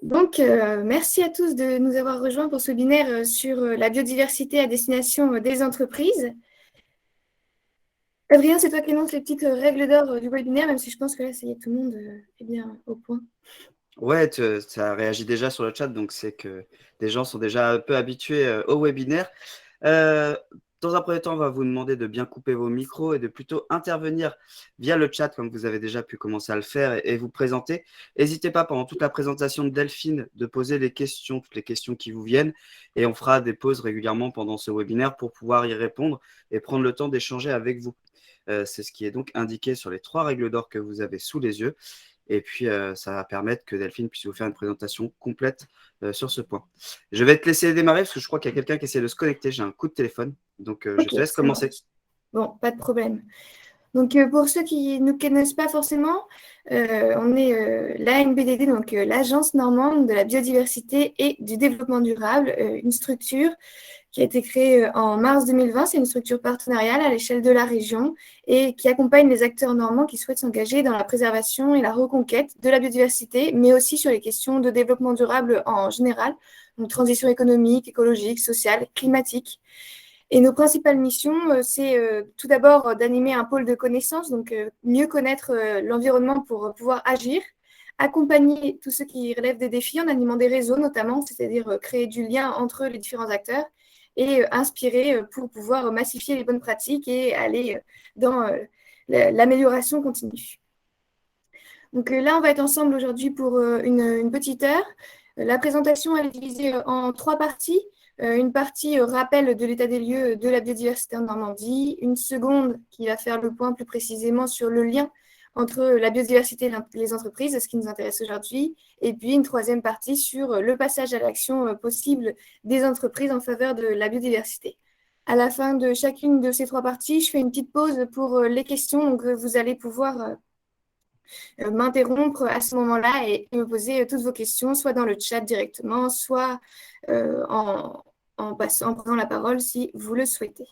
Merci à tous de nous avoir rejoints pour ce webinaire sur la biodiversité à destination des entreprises. Adrien, c'est toi qui énonce les petites règles d'or du webinaire, même si je pense que là, ça y est, tout le monde est bien au point. Ouais, ça réagit déjà sur le chat, donc c'est que des gens sont déjà un peu habitués au webinaire. Euh, Dans un premier temps, on va vous demander de bien couper vos micros et de plutôt intervenir via le chat, comme vous avez déjà pu commencer à le faire, et vous présenter. N'hésitez pas pendant toute la présentation de Delphine de poser les questions, toutes les questions qui vous viennent, et on fera des pauses régulièrement pendant ce webinaire pour pouvoir y répondre et prendre le temps d'échanger avec vous. C'est ce qui est donc indiqué sur les 3 règles d'or que vous avez sous les yeux. Et puis, ça va permettre que Delphine puisse vous faire une présentation complète sur ce point. Je vais te laisser démarrer parce que je crois qu'il y a quelqu'un qui essaie de se connecter. J'ai un coup de téléphone. Donc, je Ok, te laisse ça commencer. marche. Bon, pas de problème. Pour ceux qui ne nous connaissent pas forcément, on est l'ANBDD, l'Agence normande de la biodiversité et du développement durable, une structure qui a été créée en mars 2020. C'est une structure partenariale à l'échelle de la région et qui accompagne les acteurs normands qui souhaitent s'engager dans la préservation et la reconquête de la biodiversité, mais aussi sur les questions de développement durable en général, donc transition économique, écologique, sociale, climatique. Et nos principales missions, c'est tout d'abord d'animer un pôle de connaissances, mieux connaître l'environnement pour pouvoir agir, accompagner tous ceux qui relèvent des défis en animant des réseaux notamment, c'est-à-dire créer du lien entre les différents acteurs et inspirer pour pouvoir massifier les bonnes pratiques et aller dans l'amélioration continue. Là, on va être ensemble aujourd'hui pour une petite heure. La présentation elle est divisée en 3 parties. Une partie rappel de l'état des lieux de la biodiversité en Normandie, une seconde qui va faire le point plus précisément sur le lien entre la biodiversité et les entreprises, ce qui nous intéresse aujourd'hui, et puis une troisième partie sur le passage à l'action possible des entreprises en faveur de la biodiversité. À la fin de chacune de ces 3 parties, je fais une petite pause pour les questions, donc vous allez pouvoir m'interrompre à ce moment-là et me poser toutes vos questions, soit dans le chat directement, soit en prenant la parole si vous le souhaitez.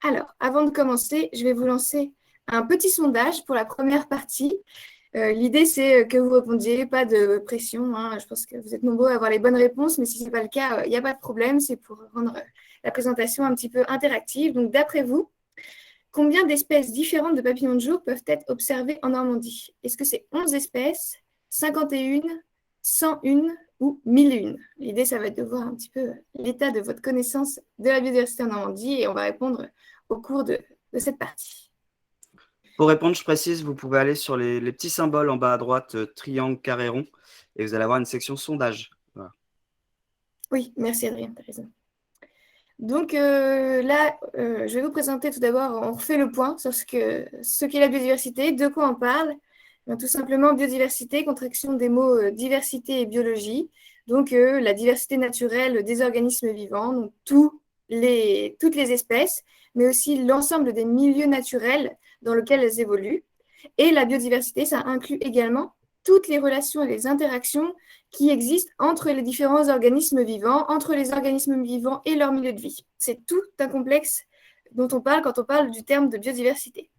Alors, avant de commencer, je vais vous lancer un petit sondage pour la première partie. L'idée, c'est que vous répondiez, pas de pression, hein. Je pense que vous êtes nombreux à avoir les bonnes réponses, mais si ce n'est pas le cas, il n'y a pas de problème. C'est pour rendre la présentation un petit peu interactive. Donc, d'après vous, combien d'espèces différentes de papillons de jour peuvent être observées en Normandie? Est-ce que c'est 11 espèces, 51, 101 ou 1001? L'idée, ça va être de voir un petit peu l'état de votre connaissance de la biodiversité en Normandie et on va répondre au cours de cette partie. Pour répondre, je précise, vous pouvez aller sur les petits symboles en bas à droite, triangle, carré, rond, et vous allez avoir une section sondage. Voilà. Oui, merci Adrien, tu as raison. Je vais vous présenter tout d'abord, on refait le point sur ce qu'est la biodiversité, de quoi on parle. Tout simplement, biodiversité, contraction des mots diversité et biologie. La diversité naturelle des organismes vivants, donc toutes les espèces, mais aussi l'ensemble des milieux naturels dans lesquels elles évoluent. Et la biodiversité, ça inclut également toutes les relations et les interactions qui existent entre les différents organismes vivants, entre les organismes vivants et leur milieu de vie. C'est tout un complexe dont on parle quand on parle du terme de biodiversité.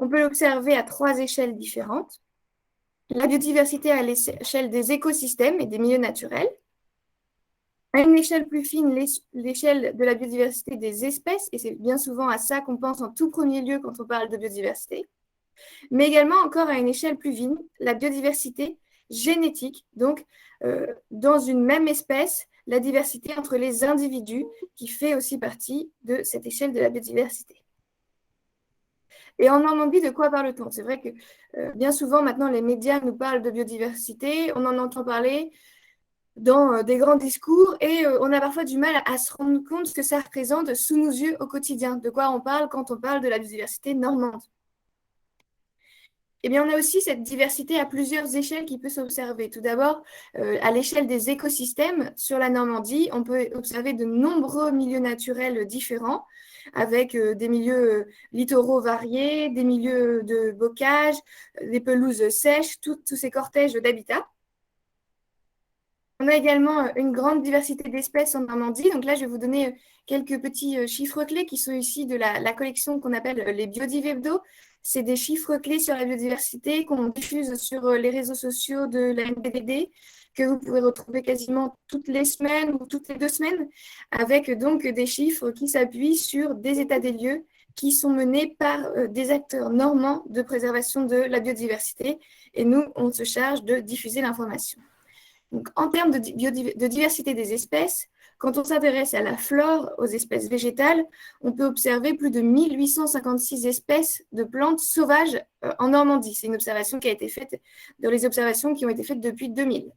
On peut l'observer à 3 échelles différentes. La biodiversité à l'échelle des écosystèmes et des milieux naturels. À une échelle plus fine, l'échelle de la biodiversité des espèces, et c'est bien souvent à ça qu'on pense en tout premier lieu quand on parle de biodiversité. Mais également encore à une échelle plus fine, la biodiversité génétique, dans une même espèce, la diversité entre les individus qui fait aussi partie de cette échelle de la biodiversité. Et en Normandie, de quoi parle-t-on? C'est vrai que bien souvent, maintenant, les médias nous parlent de biodiversité, on en entend parler dans des grands discours et on a parfois du mal à se rendre compte ce que ça représente sous nos yeux au quotidien, de quoi on parle quand on parle de la biodiversité normande. Eh bien, on a aussi cette diversité à plusieurs échelles qui peut s'observer. Tout d'abord, à l'échelle des écosystèmes, sur la Normandie, on peut observer de nombreux milieux naturels différents, avec des milieux littoraux variés, des milieux de bocage, des pelouses sèches, tous ces cortèges d'habitats. On a également une grande diversité d'espèces en Normandie. Donc là, je vais vous donner quelques petits chiffres clés qui sont ici de la collection qu'on appelle les Biodives Hebdo. c'est des chiffres clés sur la biodiversité qu'on diffuse sur les réseaux sociaux de la NPDD, que vous pouvez retrouver quasiment toutes les semaines ou toutes les 2 semaines, avec donc des chiffres qui s'appuient sur des états des lieux qui sont menés par des acteurs normands de préservation de la biodiversité. Et nous, on se charge de diffuser l'information. Donc, en termes de diversité des espèces, quand on s'intéresse à la flore, aux espèces végétales, on peut observer plus de 1856 espèces de plantes sauvages en Normandie. C'est une observation qui a été faite dans les observations qui ont été faites depuis 2000.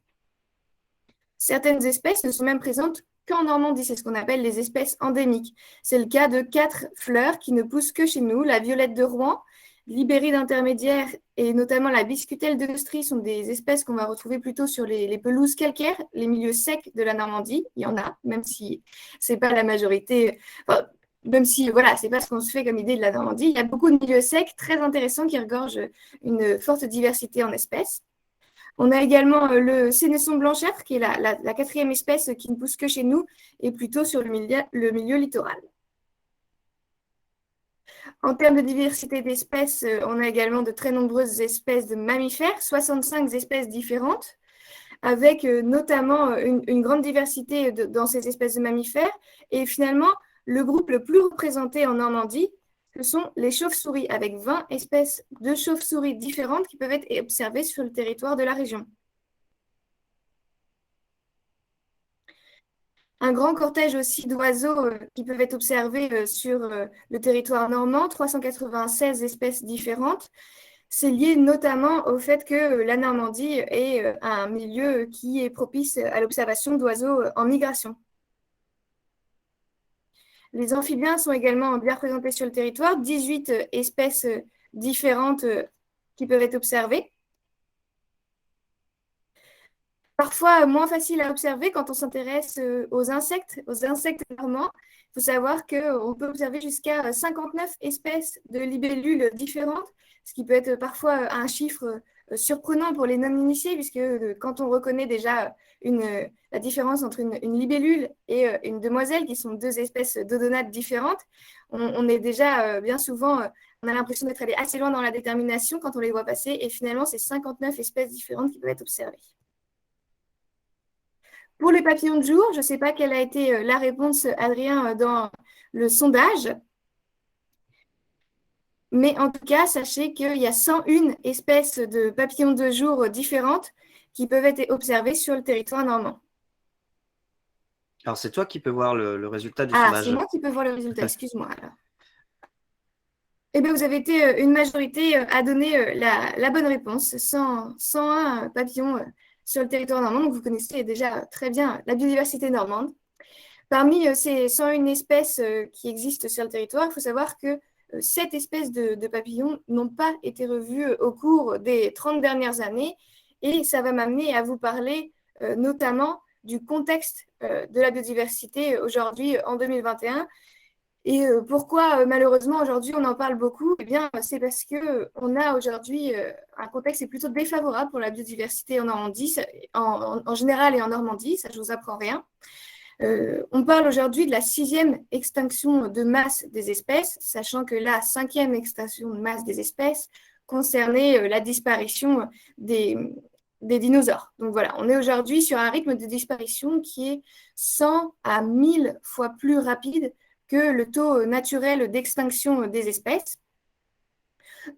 Certaines espèces ne sont même présentes qu'en Normandie, c'est ce qu'on appelle les espèces endémiques. C'est le cas de 4 fleurs qui ne poussent que chez nous, la violette de Rouen, l'Ibéride intermédiaire et notamment la biscutelle de Neustrie sont des espèces qu'on va retrouver plutôt sur les pelouses calcaires, les milieux secs de la Normandie. Il y en a, même si ce n'est pas la majorité, enfin, même si voilà, ce n'est pas ce qu'on se fait comme idée de la Normandie. Il y a beaucoup de milieux secs très intéressants qui regorgent une forte diversité en espèces. On a également le sénesson blanchâtre, qui est la 4e espèce qui ne pousse que chez nous et plutôt sur le milieu littoral. En termes de diversité d'espèces, on a également de très nombreuses espèces de mammifères, 65 espèces différentes, avec notamment une grande diversité dans ces espèces de mammifères. Et finalement, le groupe le plus représenté en Normandie, ce sont les chauves-souris, avec 20 espèces de chauves-souris différentes qui peuvent être observées sur le territoire de la région. Un grand cortège aussi d'oiseaux qui peuvent être observés sur le territoire normand, 396 espèces différentes. C'est lié notamment au fait que la Normandie est un milieu qui est propice à l'observation d'oiseaux en migration. Les amphibiens sont également bien représentés sur le territoire, 18 espèces différentes qui peuvent être observées. Parfois moins facile à observer quand on s'intéresse aux insectes normands. Il faut savoir qu'on peut observer jusqu'à 59 espèces de libellules différentes, ce qui peut être parfois un chiffre surprenant pour les non-initiés, puisque quand on reconnaît déjà la différence entre une libellule et une demoiselle, qui sont 2 espèces d'odonates différentes, on est déjà bien souvent, on a l'impression d'être allé assez loin dans la détermination quand on les voit passer, et finalement, c'est 59 espèces différentes qui peuvent être observées. Pour les papillons de jour, je ne sais pas quelle a été la réponse, Adrien, dans le sondage. Mais en tout cas, sachez qu'il y a 101 espèces de papillons de jour différentes qui peuvent être observées sur le territoire normand. Alors, c'est toi qui peux voir le résultat du sondage. Ah, c'est moi qui peux voir le résultat, excuse-moi. Alors. Eh bien, vous avez été une majorité à donner la bonne réponse, 101 papillons sur le territoire normand. Donc, vous connaissez déjà très bien la biodiversité normande. Parmi ces 101 espèces qui existent sur le territoire, il faut savoir que 7 espèces de papillons n'ont pas été revues au cours des 30 dernières années. Et ça va m'amener à vous parler notamment du contexte de la biodiversité aujourd'hui en 2021. Et pourquoi malheureusement aujourd'hui on en parle beaucoup? Eh bien, c'est parce qu'on a aujourd'hui un contexte qui est plutôt défavorable pour la biodiversité en Normandie, en général et en Normandie, ça je ne vous apprends rien. On parle aujourd'hui de la 6e extinction de masse des espèces, sachant que la 5e extinction de masse des espèces concernait la disparition des dinosaures. Donc voilà, on est aujourd'hui sur un rythme de disparition qui est 100 à 1000 fois plus rapide que le taux naturel d'extinction des espèces.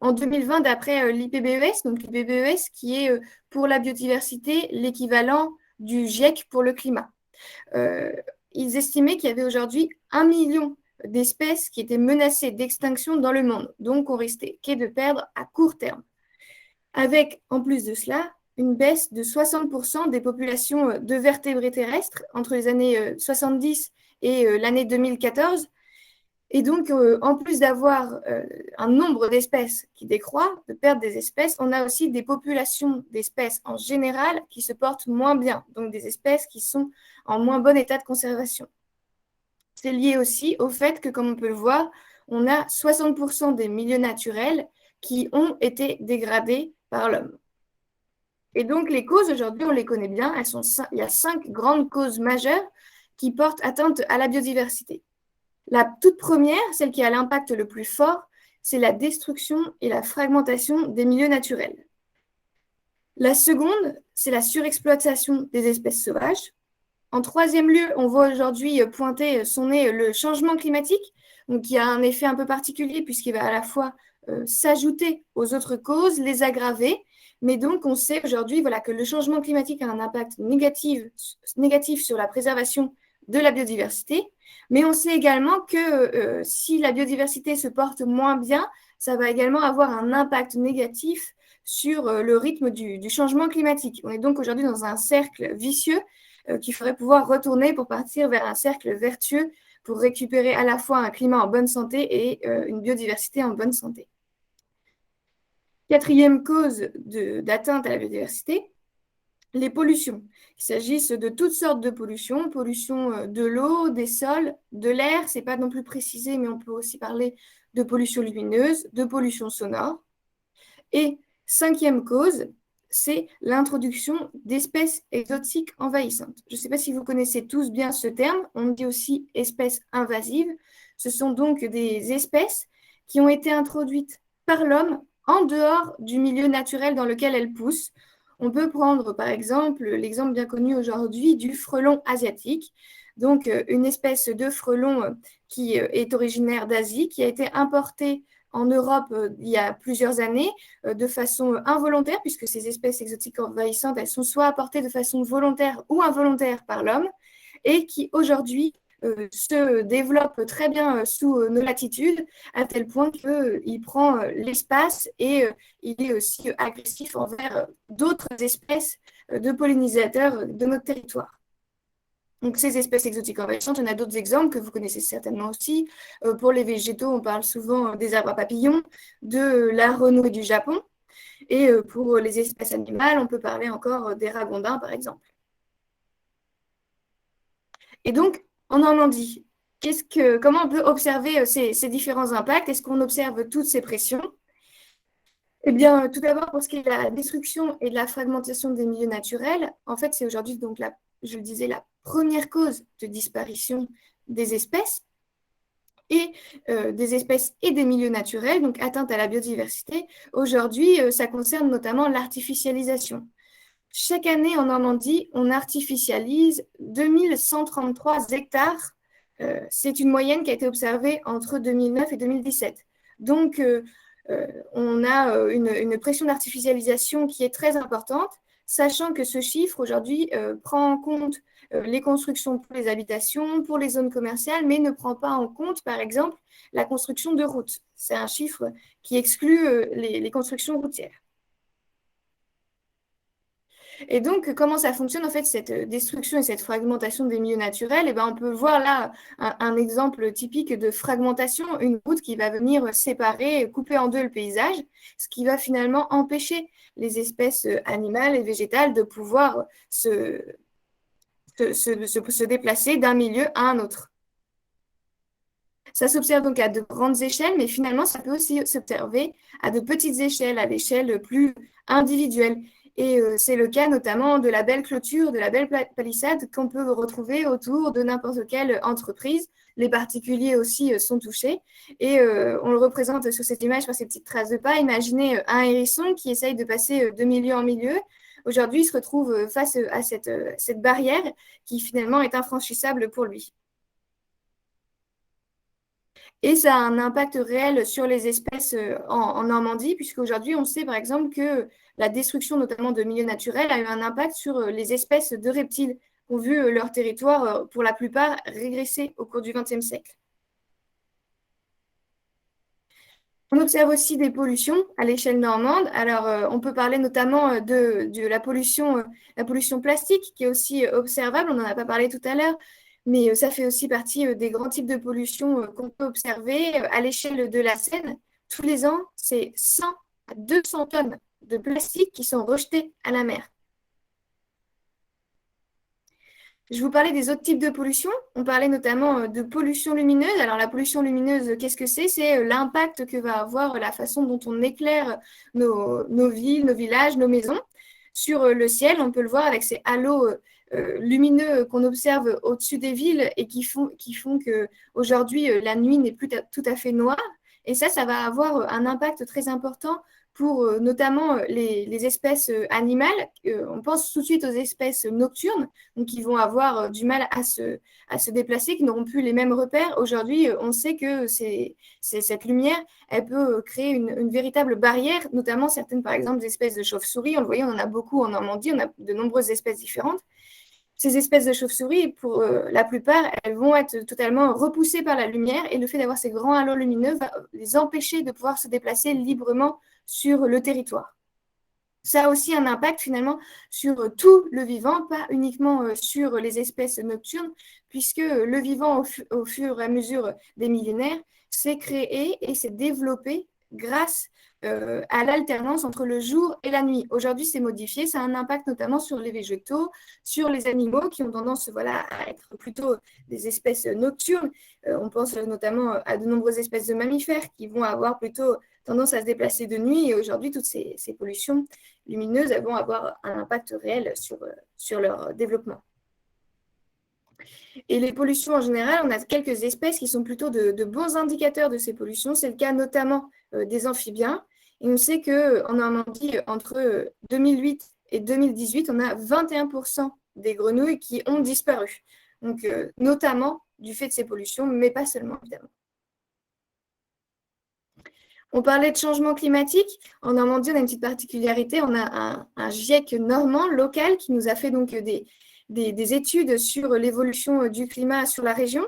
En 2020, d'après l'IPBES, donc l'IPBES qui est pour la biodiversité l'équivalent du GIEC pour le climat. Ils estimaient qu'il y avait aujourd'hui 1 million d'espèces qui étaient menacées d'extinction dans le monde, donc on risquait de perdre à court terme. Avec, en plus de cela, une baisse de 60% des populations de vertébrés terrestres entre les années 70 et l'année 2014. Et donc, en plus d'avoir un nombre d'espèces qui décroît, de perdre des espèces, on a aussi des populations d'espèces en général qui se portent moins bien, donc des espèces qui sont en moins bon état de conservation. C'est lié aussi au fait que, comme on peut le voir, on a 60% des milieux naturels qui ont été dégradés par l'homme. Et donc, les causes, aujourd'hui, on les connaît bien. Il y a 5 grandes causes majeures qui portent atteinte à la biodiversité. La toute première, celle qui a l'impact le plus fort, c'est la destruction et la fragmentation des milieux naturels. La seconde, c'est la surexploitation des espèces sauvages. En troisième lieu, on voit aujourd'hui pointer son nez le changement climatique, donc qui a un effet un peu particulier puisqu'il va à la fois s'ajouter aux autres causes, les aggraver, mais donc on sait aujourd'hui que le changement climatique a un impact négatif sur la préservation de la biodiversité, mais on sait également que si la biodiversité se porte moins bien, ça va également avoir un impact négatif sur le rythme du changement climatique. On est donc aujourd'hui dans un cercle vicieux qu'il faudrait pouvoir retourner pour partir vers un cercle vertueux pour récupérer à la fois un climat en bonne santé et une biodiversité en bonne santé. Quatrième cause d'atteinte à la biodiversité, les pollutions. Il s'agisse de toutes sortes de pollutions, pollution de l'eau, des sols, de l'air, c'est pas non plus précisé, mais on peut aussi parler de pollution lumineuse, de pollution sonore. Et cinquième cause, c'est l'introduction d'espèces exotiques envahissantes. Je ne sais pas si vous connaissez tous bien ce terme, on dit aussi espèces invasives. Ce sont donc des espèces qui ont été introduites par l'homme en dehors du milieu naturel dans lequel elles poussent. On peut prendre par exemple l'exemple bien connu aujourd'hui du frelon asiatique, donc une espèce de frelon qui est originaire d'Asie, qui a été importée en Europe il y a plusieurs années de façon involontaire, puisque ces espèces exotiques envahissantes, elles sont soit apportées de façon volontaire ou involontaire par l'homme, et qui aujourd'hui se développe très bien sous nos latitudes, à tel point qu'il prend l'espace et il est aussi agressif envers d'autres espèces de pollinisateurs de notre territoire. Donc, ces espèces exotiques envahissantes, on a d'autres exemples que vous connaissez certainement aussi. Pour les végétaux, on parle souvent des arbres à papillons, de la renouée du Japon. Et pour les espèces animales, on peut parler encore des ragondins, par exemple. Et donc, en Normandie, comment on peut observer ces différents impacts? Est-ce qu'on observe toutes ces pressions? Eh bien, tout d'abord, pour ce qui est de la destruction et de la fragmentation des milieux naturels, en fait, c'est aujourd'hui, donc, je le disais, la première cause de disparition des espèces et des milieux naturels, donc atteinte à la biodiversité. Aujourd'hui, ça concerne notamment l'artificialisation. Chaque année en Normandie, on artificialise 2133 hectares. C'est une moyenne qui a été observée entre 2009 et 2017. Donc, on a une pression d'artificialisation qui est très importante, sachant que ce chiffre aujourd'hui prend en compte les constructions pour les habitations, pour les zones commerciales, mais ne prend pas en compte, par exemple, la construction de routes. C'est un chiffre qui exclut les constructions routières. Et donc, comment ça fonctionne, en fait, cette destruction et cette fragmentation des milieux naturels? On peut voir là un exemple typique de fragmentation, une route qui va venir séparer, couper en deux le paysage, ce qui va finalement empêcher les espèces animales et végétales de pouvoir se déplacer d'un milieu à un autre. Ça s'observe donc à de grandes échelles, mais finalement, ça peut aussi s'observer à de petites échelles, à l'échelle plus individuelle. Et c'est le cas notamment de la belle clôture, de la belle palissade qu'on peut retrouver autour de n'importe quelle entreprise. Les particuliers aussi sont touchés. Et on le représente sur cette image par ces petites traces de pas. Imaginez un hérisson qui essaye de passer de milieu en milieu. Aujourd'hui, il se retrouve face à cette barrière qui finalement est infranchissable pour lui. Et ça a un impact réel sur les espèces en Normandie, puisqu'aujourd'hui, on sait par exemple que la destruction notamment de milieux naturels a eu un impact sur les espèces de reptiles qui ont vu leur territoire, pour la plupart, régresser au cours du XXe siècle. On observe aussi des pollutions à l'échelle normande. Alors, on peut parler notamment de la pollution plastique, qui est aussi observable. On n'en a pas parlé tout à l'heure, mais ça fait aussi partie des grands types de pollution qu'on peut observer à l'échelle de la Seine. Tous les ans, c'est 100 à 200 tonnes de plastique qui sont rejetées à la mer. Je vous parlais des autres types de pollution. On parlait notamment de pollution lumineuse. Alors, la pollution lumineuse, qu'est-ce que c'est? C'est l'impact que va avoir la façon dont on éclaire nos villes, nos villages, nos maisons. Sur le ciel, on peut le voir avec ces halos lumineux qu'on observe au-dessus des villes et qui font qu'aujourd'hui, la nuit n'est plus tout à fait noire. Et ça va avoir un impact très important pour notamment les espèces animales. On pense tout de suite aux espèces nocturnes, donc qui vont avoir du mal à se déplacer, qui n'auront plus les mêmes repères. Aujourd'hui, on sait que cette lumière, elle peut créer une véritable barrière, notamment certaines, par exemple, espèces de chauves-souris. On le voyait, on en a beaucoup en Normandie, on a de nombreuses espèces différentes. Ces espèces de chauves-souris, pour la plupart, elles vont être totalement repoussées par la lumière et le fait d'avoir ces grands halos lumineux va les empêcher de pouvoir se déplacer librement sur le territoire. Ça a aussi un impact finalement sur tout le vivant, pas uniquement sur les espèces nocturnes, puisque le vivant, au fur et à mesure des millénaires, s'est créé et s'est développé grâce à l'alternance entre le jour et la nuit. Aujourd'hui, c'est modifié, ça a un impact notamment sur les végétaux, sur les animaux qui ont tendance à être plutôt des espèces nocturnes. On pense notamment à de nombreuses espèces de mammifères qui vont avoir plutôt tendance à se déplacer de nuit. Et aujourd'hui, toutes ces pollutions lumineuses, elles vont avoir un impact réel sur leur développement. Et les pollutions en général, on a quelques espèces qui sont plutôt de bons indicateurs de ces pollutions. C'est le cas notamment des amphibiens. Et on sait qu'en Normandie, entre 2008 et 2018, on a 21% des grenouilles qui ont disparu. Donc, notamment du fait de ces pollutions, mais pas seulement, évidemment. On parlait de changement climatique. En Normandie, on a une petite particularité. On a un GIEC normand local qui nous a fait donc des études sur l'évolution du climat sur la région.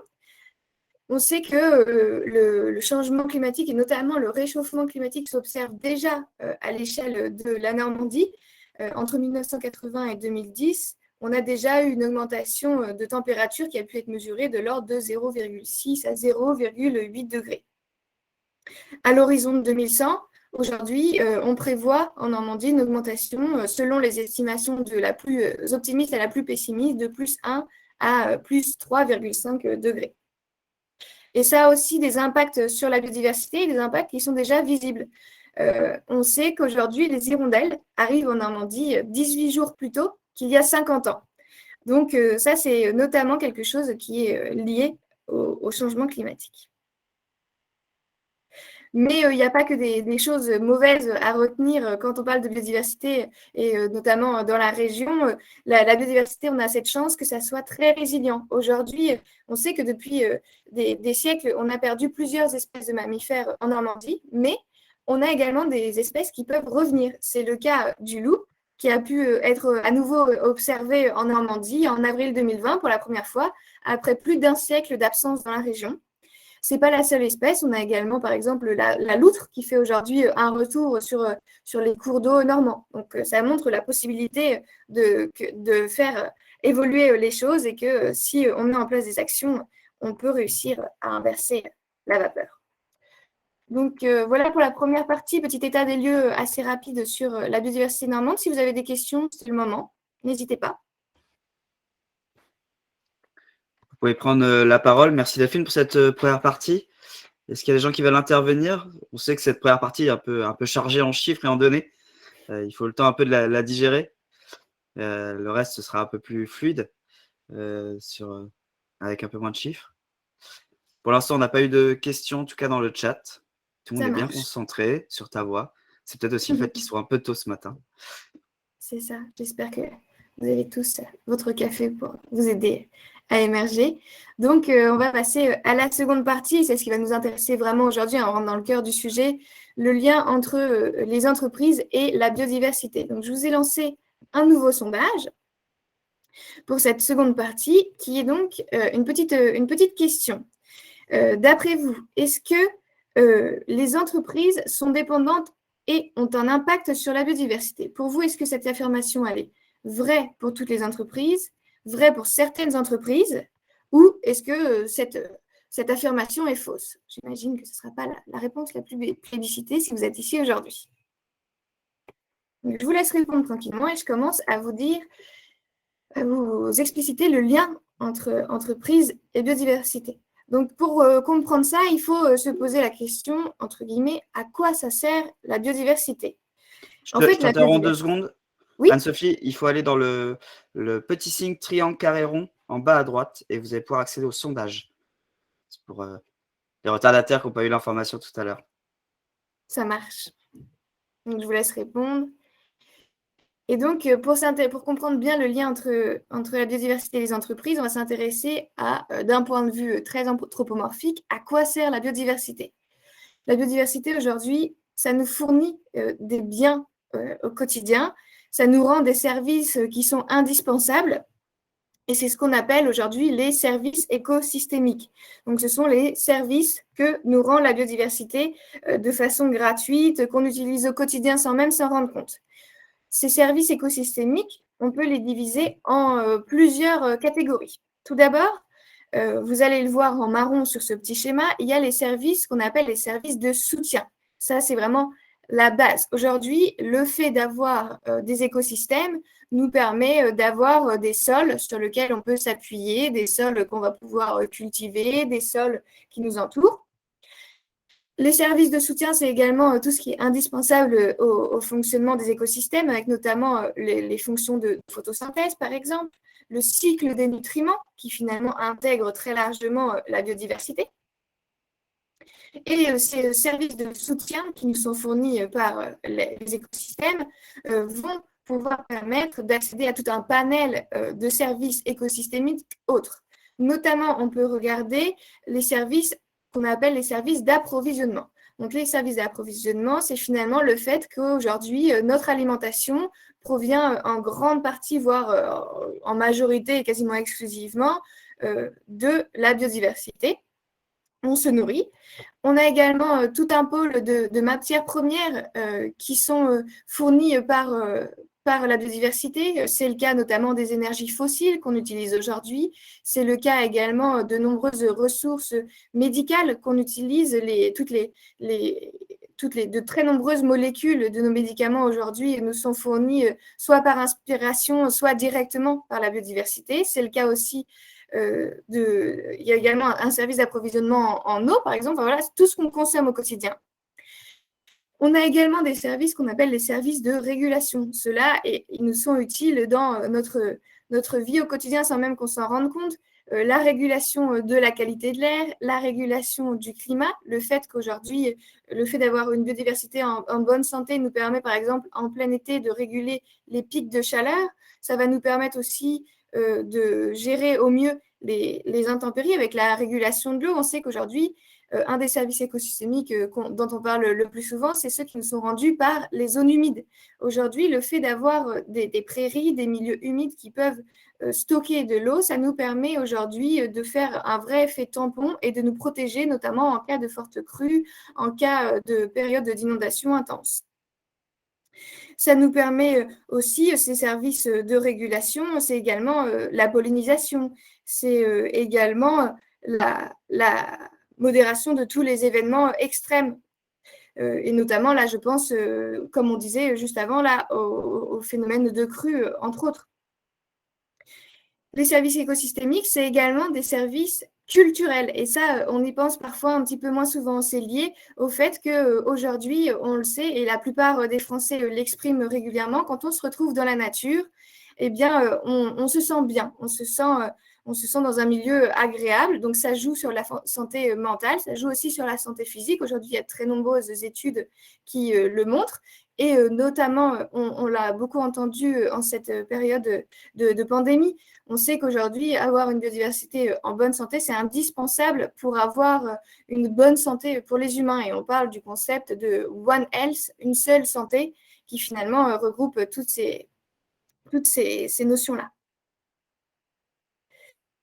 On sait que le changement climatique et notamment le réchauffement climatique s'observe déjà à l'échelle de la Normandie. Entre 1980 et 2010, on a déjà eu une augmentation de température qui a pu être mesurée de l'ordre de 0,6 à 0,8 degrés. À l'horizon de 2100, aujourd'hui, on prévoit en Normandie une augmentation, selon les estimations de la plus optimiste à la plus pessimiste, de plus 1 à plus 3,5 degrés. Et ça a aussi des impacts sur la biodiversité, des impacts qui sont déjà visibles. On sait qu'aujourd'hui, les hirondelles arrivent en Normandie 18 jours plus tôt qu'il y a 50 ans. Donc ça, c'est notamment quelque chose qui est lié au changement climatique. Mais il n'y a pas que des choses mauvaises à retenir quand on parle de biodiversité, et notamment dans la région. La biodiversité, on a cette chance que ça soit très résilient. Aujourd'hui, on sait que depuis des siècles, on a perdu plusieurs espèces de mammifères en Normandie, mais on a également des espèces qui peuvent revenir. C'est le cas du loup, qui a pu être à nouveau observé en Normandie en avril 2020 pour la première fois, après plus d'un siècle d'absence dans la région. Ce n'est pas la seule espèce. On a également, par exemple, la loutre qui fait aujourd'hui un retour sur les cours d'eau normands. Donc, ça montre la possibilité de faire évoluer les choses et que si on met en place des actions, on peut réussir à inverser la vapeur. Donc, voilà pour la première partie, petit état des lieux assez rapide sur la biodiversité normande. Si vous avez des questions, c'est le moment. N'hésitez pas. Vous pouvez prendre la parole. Merci Delphine pour cette première partie. Est-ce qu'il y a des gens qui veulent intervenir? On sait que cette première partie est un peu chargée en chiffres et en données. Il faut le temps un peu de la digérer. Le reste, ce sera un peu plus fluide avec un peu moins de chiffres. Pour l'instant, on n'a pas eu de questions, en tout cas dans le chat. Tout le monde est bien concentré sur ta voix. C'est peut-être aussi le fait qu'il soit un peu tôt ce matin. C'est ça. J'espère que vous avez tous votre café pour vous aider à émerger. Donc, on va passer à la seconde partie. C'est ce qui va nous intéresser vraiment aujourd'hui. On rentre dans le cœur du sujet, le lien entre les entreprises et la biodiversité. Donc, je vous ai lancé un nouveau sondage pour cette seconde partie, qui est donc une petite question. D'après vous, est-ce que les entreprises sont dépendantes et ont un impact sur la biodiversité? Pour vous, est-ce que cette affirmation, elle est vraie pour toutes les entreprises, vraie pour certaines entreprises, ou est-ce que cette affirmation est fausse? J'imagine que ce ne sera pas la réponse la plus plébiscitée si vous êtes ici aujourd'hui. Je vous laisse répondre tranquillement et je commence à vous expliciter le lien entre entreprise et biodiversité. Donc, pour comprendre ça, il faut se poser la question, entre guillemets, à quoi ça sert la biodiversité? Je t'interromps 2 secondes. Oui. Anne-Sophie, il faut aller dans le petit signe triangle carré rond en bas à droite et vous allez pouvoir accéder au sondage. C'est pour les retardataires qui n'ont pas eu l'information tout à l'heure. Ça marche. Donc, je vous laisse répondre. Et donc, pour comprendre bien le lien entre la biodiversité et les entreprises, on va s'intéresser d'un point de vue très anthropomorphique, à quoi sert la biodiversité. La biodiversité, aujourd'hui, ça nous fournit des biens au quotidien, ça nous rend des services qui sont indispensables, et c'est ce qu'on appelle aujourd'hui les services écosystémiques. Donc, ce sont les services que nous rend la biodiversité de façon gratuite, qu'on utilise au quotidien sans même s'en rendre compte. Ces services écosystémiques, on peut les diviser en plusieurs catégories. Tout d'abord, vous allez le voir en marron sur ce petit schéma, il y a les services qu'on appelle les services de soutien. Ça, c'est vraiment la base. Aujourd'hui, le fait d'avoir des écosystèmes nous permet d'avoir des sols sur lesquels on peut s'appuyer, des sols qu'on va pouvoir cultiver, des sols qui nous entourent. Les services de soutien, c'est également tout ce qui est indispensable au fonctionnement des écosystèmes, avec notamment les fonctions de photosynthèse, par exemple, le cycle des nutriments, qui finalement intègre très largement la biodiversité. Et ces services de soutien qui nous sont fournis par les écosystèmes vont pouvoir permettre d'accéder à tout un panel de services écosystémiques autres. Notamment, on peut regarder les services qu'on appelle les services d'approvisionnement. Donc, les services d'approvisionnement, c'est finalement le fait qu'aujourd'hui, notre alimentation provient en grande partie, voire en majorité et quasiment exclusivement, de la biodiversité. On se nourrit. On a également tout un pôle de matières premières qui sont fournies par la biodiversité. C'est le cas notamment des énergies fossiles qu'on utilise aujourd'hui. C'est le cas également de nombreuses ressources médicales qu'on utilise. De très nombreuses molécules de nos médicaments aujourd'hui nous sont fournies soit par inspiration, soit directement par la biodiversité. C'est le cas aussi il y a également un service d'approvisionnement en eau, par exemple. Enfin, voilà, tout ce qu'on consomme au quotidien. On a également des services qu'on appelle les services de régulation. Ceux-là, ils nous sont utiles dans notre vie au quotidien sans même qu'on s'en rende compte. La régulation de la qualité de l'air, la régulation du climat, le fait qu'aujourd'hui, le fait d'avoir une biodiversité en bonne santé nous permet, par exemple, en plein été, de réguler les pics de chaleur. Ça va nous permettre aussi de gérer au mieux les intempéries avec la régulation de l'eau. On sait qu'aujourd'hui, un des services écosystémiques dont on parle le plus souvent, c'est ceux qui nous sont rendus par les zones humides. Aujourd'hui, le fait d'avoir des prairies, des milieux humides qui peuvent stocker de l'eau, ça nous permet aujourd'hui de faire un vrai effet tampon et de nous protéger, notamment en cas de forte crue, en cas de période d'inondation intense. Ça nous permet aussi, ces services de régulation, c'est également la pollinisation, c'est également la modération de tous les événements extrêmes. Et notamment, là, je pense, comme on disait juste avant, là, au phénomène de crue, entre autres. Les services écosystémiques, c'est également des services culturels. Et ça, on y pense parfois un petit peu moins souvent. C'est lié au fait qu'aujourd'hui, on le sait, et la plupart des Français l'expriment régulièrement, quand on se retrouve dans la nature, eh bien, on se sent bien, on se sent dans un milieu agréable. Donc, ça joue sur la santé mentale, ça joue aussi sur la santé physique. Aujourd'hui, il y a de très nombreuses études qui le montrent. Et notamment, on l'a beaucoup entendu en cette période de pandémie. On sait qu'aujourd'hui, avoir une biodiversité en bonne santé, c'est indispensable pour avoir une bonne santé pour les humains. Et on parle du concept de One Health, une seule santé, qui finalement regroupe toutes ces notions-là.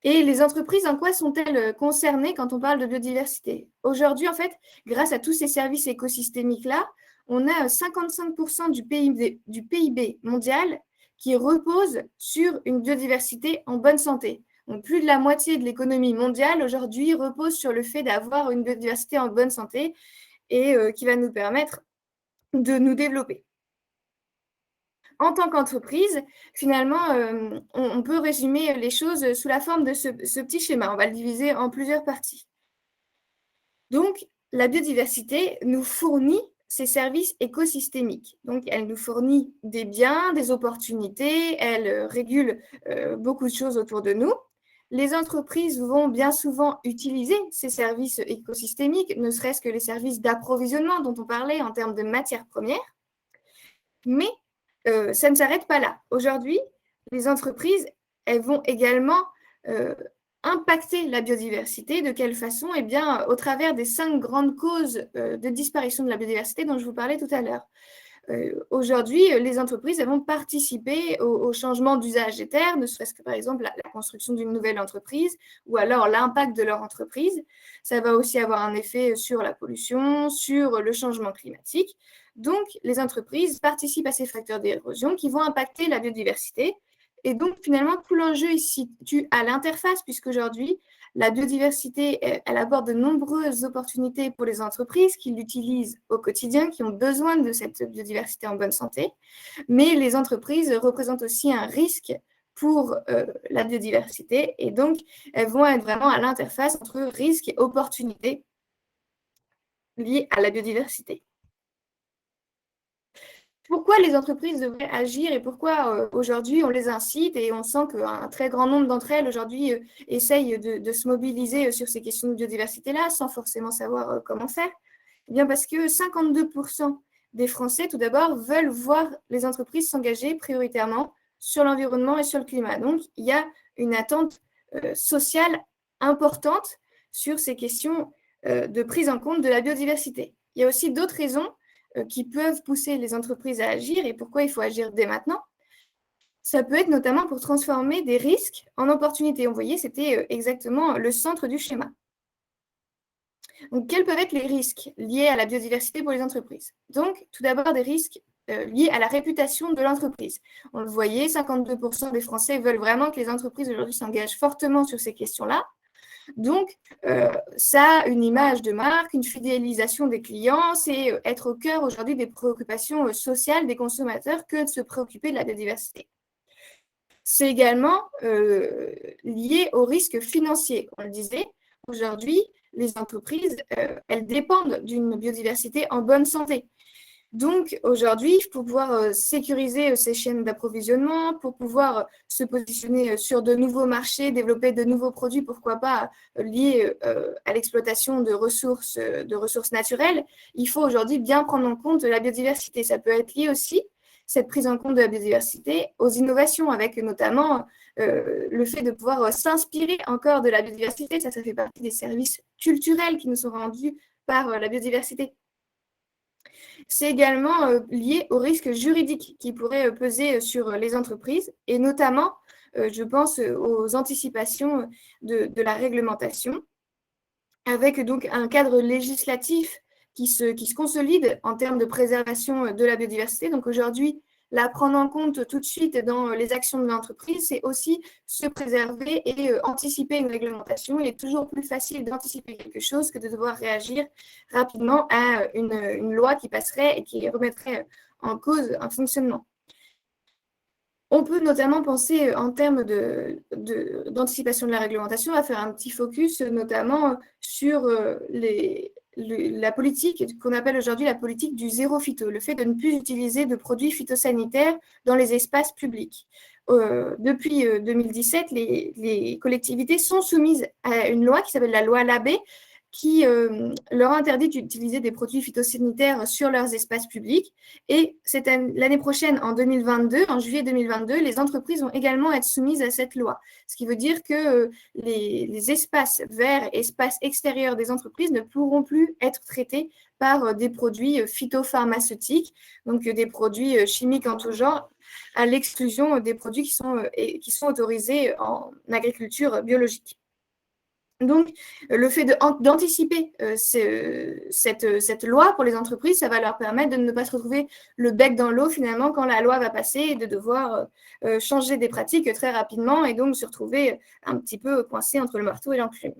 Et les entreprises, en quoi sont-elles concernées quand on parle de biodiversité? Aujourd'hui, en fait, grâce à tous ces services écosystémiques-là, on a 55% du PIB mondial qui repose sur une biodiversité en bonne santé. Donc, plus de la moitié de l'économie mondiale aujourd'hui repose sur le fait d'avoir une biodiversité en bonne santé et qui va nous permettre de nous développer. En tant qu'entreprise, finalement, on peut résumer les choses sous la forme de ce petit schéma. On va le diviser en plusieurs parties. Donc, la biodiversité nous fournit ces services écosystémiques. Donc, elle nous fournit des biens, des opportunités, elle régule beaucoup de choses autour de nous. les entreprises vont bien souvent utiliser ces services écosystémiques, ne serait-ce que les services d'approvisionnement dont on parlait en termes de matières premières. Mais ça ne s'arrête pas là. Aujourd'hui, les entreprises, elles vont également impacter la biodiversité. De quelle façon? Eh bien, au travers des 5 grandes causes de disparition de la biodiversité dont je vous parlais tout à l'heure. Aujourd'hui, les entreprises vont participer au changement d'usage des terres, ne serait-ce que par exemple la construction d'une nouvelle entreprise ou alors l'impact de leur entreprise. Ça va aussi avoir un effet sur la pollution, sur le changement climatique. Donc, les entreprises participent à ces facteurs d'érosion qui vont impacter la biodiversité. Et donc, finalement, tout l'enjeu est situé à l'interface, puisqu'aujourd'hui, la biodiversité, elle apporte de nombreuses opportunités pour les entreprises qui l'utilisent au quotidien, qui ont besoin de cette biodiversité en bonne santé. Mais les entreprises représentent aussi un risque pour la biodiversité. Et donc, elles vont être vraiment à l'interface entre risques et opportunités liées à la biodiversité. Pourquoi les entreprises devraient agir et pourquoi aujourd'hui on les incite et on sent qu'un très grand nombre d'entre elles aujourd'hui essayent de se mobiliser sur ces questions de biodiversité-là sans forcément savoir comment faire? Eh bien parce que 52% des Français, tout d'abord, veulent voir les entreprises s'engager prioritairement sur l'environnement et sur le climat. Donc, il y a une attente sociale importante sur ces questions de prise en compte de la biodiversité. Il y a aussi d'autres raisons qui peuvent pousser les entreprises à agir et pourquoi il faut agir dès maintenant. Ça peut être notamment pour transformer des risques en opportunités. Vous voyez, c'était exactement le centre du schéma. Donc, quels peuvent être les risques liés à la biodiversité pour les entreprises? Donc, tout d'abord, des risques liés à la réputation de l'entreprise. On le voyait, 52% des Français veulent vraiment que les entreprises aujourd'hui s'engagent fortement sur ces questions-là. Donc, ça a une image de marque, une fidélisation des clients, c'est être au cœur aujourd'hui des préoccupations sociales des consommateurs que de se préoccuper de la biodiversité. C'est également lié aux risques financiers. On le disait, aujourd'hui, les entreprises, elles dépendent d'une biodiversité en bonne santé. Donc, aujourd'hui, pour pouvoir sécuriser ces chaînes d'approvisionnement, pour pouvoir se positionner sur de nouveaux marchés, développer de nouveaux produits, pourquoi pas liés à l'exploitation de ressources naturelles, il faut aujourd'hui bien prendre en compte la biodiversité. Ça peut être lié aussi, cette prise en compte de la biodiversité, aux innovations, avec notamment le fait de pouvoir s'inspirer encore de la biodiversité. Ça fait partie des services culturels qui nous sont rendus par la biodiversité. C'est également lié aux risques juridiques qui pourraient peser sur les entreprises et notamment, je pense aux anticipations de la réglementation avec donc un cadre législatif qui se consolide en termes de préservation de la biodiversité. Donc aujourd'hui, la prendre en compte tout de suite dans les actions de l'entreprise, c'est aussi se préserver et anticiper une réglementation. Il est toujours plus facile d'anticiper quelque chose que de devoir réagir rapidement à une loi qui passerait et qui remettrait en cause un fonctionnement. On peut notamment penser en termes d'anticipation de la réglementation à faire un petit focus notamment sur la politique qu'on appelle aujourd'hui la politique du zéro phyto, le fait de ne plus utiliser de produits phytosanitaires dans les espaces publics. Depuis 2017, les collectivités sont soumises à une loi qui s'appelle la loi Labbé, qui leur interdit d'utiliser des produits phytosanitaires sur leurs espaces publics. Et l'année prochaine, en 2022, en juillet 2022, les entreprises vont également être soumises à cette loi. Ce qui veut dire que les espaces verts, espaces extérieurs des entreprises ne pourront plus être traités par des produits phytopharmaceutiques, donc des produits chimiques en tout genre, à l'exclusion des produits qui sont autorisés en agriculture biologique. Donc, le fait d'anticiper cette loi pour les entreprises, ça va leur permettre de ne pas se retrouver le bec dans l'eau finalement quand la loi va passer et de devoir changer des pratiques très rapidement et donc se retrouver un petit peu coincé entre le marteau et l'enclume.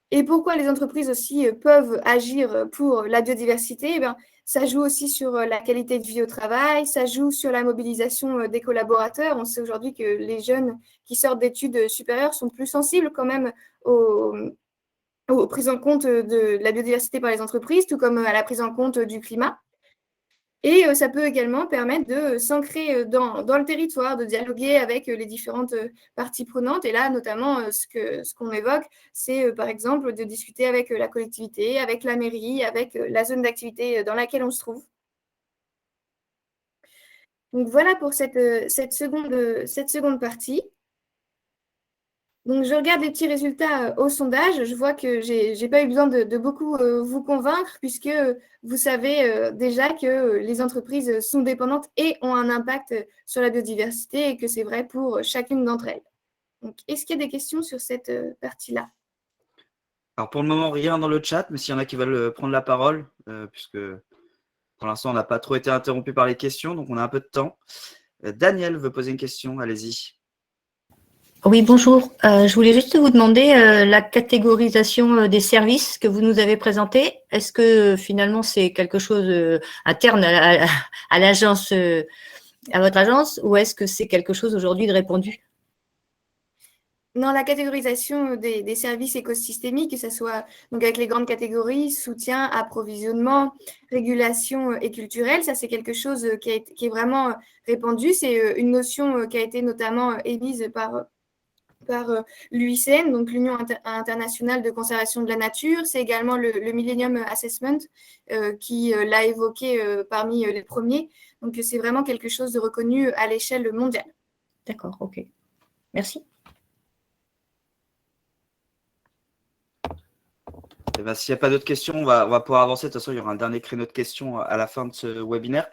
Et pourquoi les entreprises aussi peuvent agir pour la biodiversité? Eh bien, ça joue aussi sur la qualité de vie au travail, ça joue sur la mobilisation des collaborateurs. On sait aujourd'hui que les jeunes qui sortent d'études supérieures sont plus sensibles quand même aux prises en compte de la biodiversité par les entreprises, tout comme à la prise en compte du climat. Et ça peut également permettre de s'ancrer dans le territoire, de dialoguer avec les différentes parties prenantes. Et là, notamment, ce qu'on évoque, c'est par exemple de discuter avec la collectivité, avec la mairie, avec la zone d'activité dans laquelle on se trouve. Donc voilà pour cette seconde partie. Donc, je regarde les petits résultats au sondage. Je vois que je n'ai pas eu besoin de beaucoup vous convaincre puisque vous savez déjà que les entreprises sont dépendantes et ont un impact sur la biodiversité et que c'est vrai pour chacune d'entre elles. Donc, est-ce qu'il y a des questions sur cette partie-là? Alors pour le moment, rien dans le chat, mais s'il y en a qui veulent prendre la parole, puisque pour l'instant, on n'a pas trop été interrompu par les questions, donc on a un peu de temps. Daniel veut poser une question, allez-y. Oui, bonjour. Je voulais juste vous demander la catégorisation des services que vous nous avez présentés. Est-ce que finalement c'est quelque chose interne à l'agence, à votre agence, ou est-ce que c'est quelque chose aujourd'hui de répandu? Dans la catégorisation des services écosystémiques, que ce soit donc avec les grandes catégories, soutien, approvisionnement, régulation et culturelle, ça c'est quelque chose qui est vraiment répandu. C'est une notion qui a été notamment émise par l'UICN, donc l'Union internationale de conservation de la nature. C'est également le Millennium Assessment qui l'a évoqué parmi les premiers. Donc, c'est vraiment quelque chose de reconnu à l'échelle mondiale. D'accord, ok. Merci. Eh ben, s'il n'y a pas d'autres questions, on va pouvoir avancer. De toute façon, il y aura un dernier créneau de questions à la fin de ce webinaire.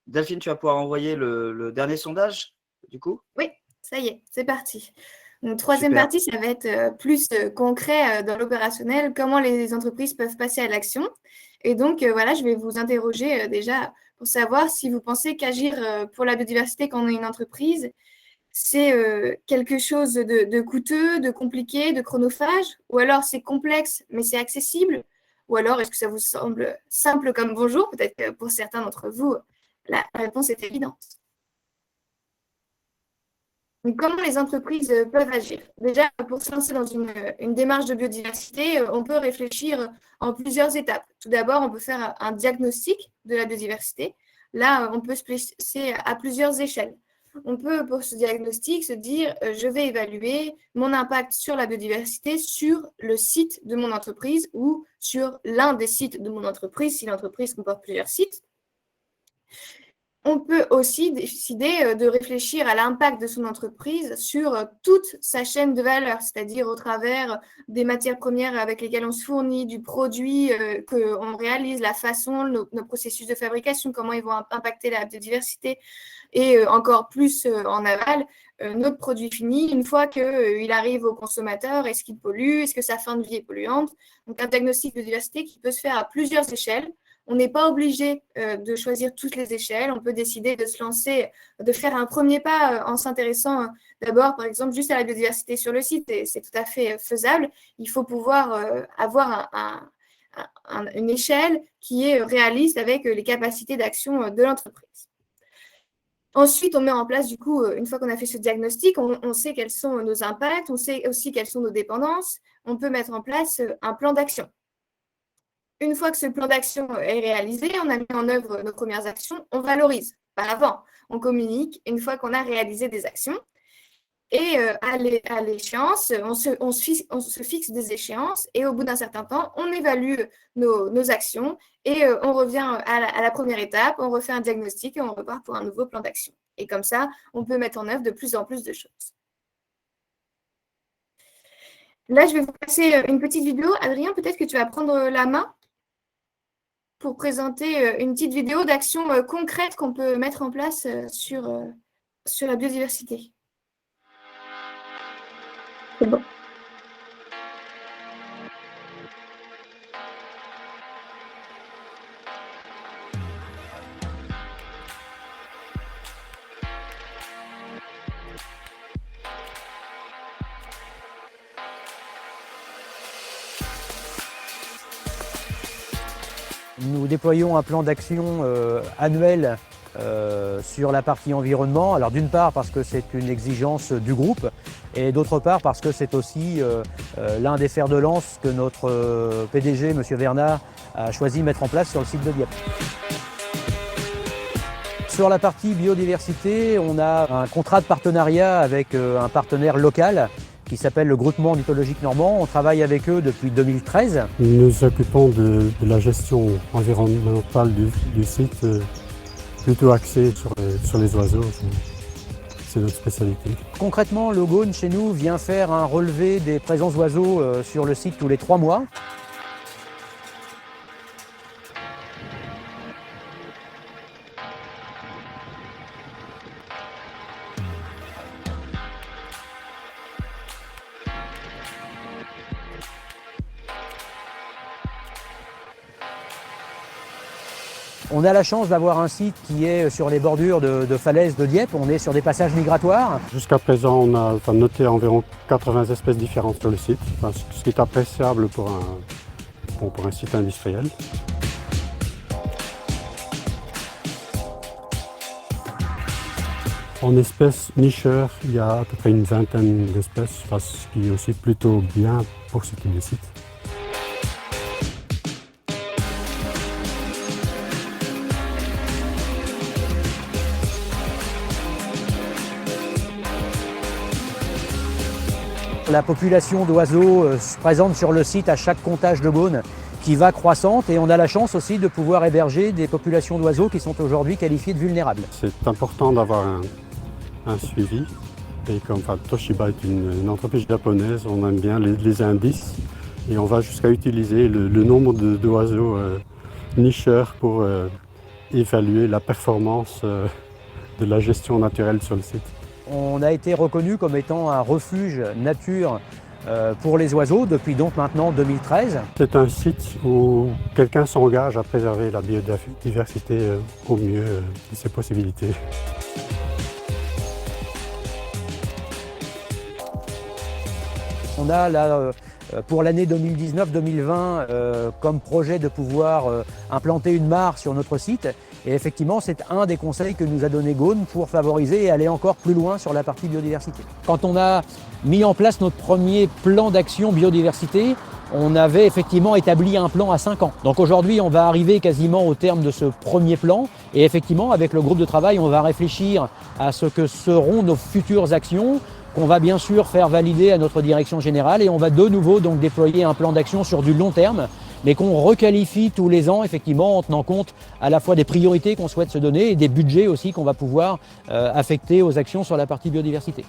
Delphine, tu vas pouvoir envoyer le dernier sondage, du coup? Oui. Ça y est, c'est parti. Donc, troisième partie, ça va être plus concret dans l'opérationnel, comment les entreprises peuvent passer à l'action. Et donc, voilà, je vais vous interroger déjà pour savoir si vous pensez qu'agir pour la biodiversité quand on est une entreprise, c'est quelque chose de coûteux, de compliqué, de chronophage, ou alors c'est complexe, mais c'est accessible, ou alors est-ce que ça vous semble simple comme bonjour? Peut-être que pour certains d'entre vous, la réponse est évidente. Donc, comment les entreprises peuvent agir? Déjà, pour se lancer dans une démarche de biodiversité, on peut réfléchir en plusieurs étapes. Tout d'abord, on peut faire un diagnostic de la biodiversité. Là, on peut se placer à plusieurs échelles. On peut, pour ce diagnostic, se dire je vais évaluer mon impact sur la biodiversité sur le site de mon entreprise ou sur l'un des sites de mon entreprise, si l'entreprise comporte plusieurs sites. On peut aussi décider de réfléchir à l'impact de son entreprise sur toute sa chaîne de valeur, c'est-à-dire au travers des matières premières avec lesquelles on se fournit, du produit qu'on réalise, la façon, nos processus de fabrication, comment ils vont impacter la biodiversité et encore plus en aval, notre produit fini, une fois qu'il arrive au consommateur, est-ce qu'il pollue, est-ce que sa fin de vie est polluante? Donc un diagnostic de biodiversité qui peut se faire à plusieurs échelles. On n'est pas obligé de choisir toutes les échelles. On peut décider de se lancer, de faire un premier pas en s'intéressant d'abord, par exemple, juste à la biodiversité sur le site. Et c'est tout à fait faisable. Il faut pouvoir avoir une échelle qui est réaliste avec les capacités d'action de l'entreprise. Ensuite, on met en place, du coup, une fois qu'on a fait ce diagnostic, on sait quels sont nos impacts, on sait aussi quelles sont nos dépendances. On peut mettre en place un plan d'action. Une fois que ce plan d'action est réalisé, on a mis en œuvre nos premières actions, on valorise. Par avant, on communique une fois qu'on a réalisé des actions. Et à l'échéance, on se fixe des échéances et au bout d'un certain temps, on évalue nos actions et on revient à la première étape, on refait un diagnostic et on repart pour un nouveau plan d'action. Et comme ça, on peut mettre en œuvre de plus en plus de choses. Là, je vais vous passer une petite vidéo. Adrien, peut-être que tu vas prendre la main pour présenter une petite vidéo d'actions concrètes qu'on peut mettre en place sur la biodiversité. C'est bon. Nous déployons un plan d'action annuel sur la partie environnement. Alors d'une part parce que c'est une exigence du groupe et d'autre part parce que c'est aussi l'un des fers de lance que notre PDG, M. Vernard, a choisi de mettre en place sur le site de Dieppe. sur la partie biodiversité, on a un contrat de partenariat avec un partenaire local qui s'appelle le Groupement ornithologique normand. On travaille avec eux depuis 2013. Nous nous occupons de la gestion environnementale du site, plutôt axée sur les oiseaux. C'est notre spécialité. Concrètement, le Gaune chez nous vient faire un relevé des présences d'oiseaux sur le site tous les 3 mois. On a la chance d'avoir un site qui est sur les bordures de falaises de Dieppe. On est sur des passages migratoires. Jusqu'à présent, on a noté environ 80 espèces différentes sur le site, ce qui est appréciable pour un site industriel. En espèces nicheurs, il y a à peu près une vingtaine d'espèces, ce qui est aussi plutôt bien pour ce type de site. La population d'oiseaux se présente sur le site à chaque comptage de Gaune qui va croissante et on a la chance aussi de pouvoir héberger des populations d'oiseaux qui sont aujourd'hui qualifiées de vulnérables. C'est important d'avoir un suivi et comme Toshiba est une entreprise japonaise, on aime bien les indices et on va jusqu'à utiliser le nombre d'oiseaux nicheurs pour évaluer la performance de la gestion naturelle sur le site. On a été reconnu comme étant un refuge nature pour les oiseaux depuis donc maintenant 2013. C'est un site où quelqu'un s'engage à préserver la biodiversité au mieux de ses possibilités. On a là, pour l'année 2019-2020 comme projet de pouvoir implanter une mare sur notre site. Et effectivement, c'est un des conseils que nous a donné Gaune pour favoriser et aller encore plus loin sur la partie biodiversité. Quand on a mis en place notre premier plan d'action biodiversité, on avait effectivement établi un plan à 5 ans. Donc aujourd'hui, on va arriver quasiment au terme de ce premier plan. Et effectivement, avec le groupe de travail, on va réfléchir à ce que seront nos futures actions, qu'on va bien sûr faire valider à notre direction générale. Et on va de nouveau donc déployer un plan d'action sur du long terme, mais qu'on requalifie tous les ans, effectivement, en tenant compte à la fois des priorités qu'on souhaite se donner et des budgets aussi qu'on va pouvoir affecter aux actions sur la partie biodiversité.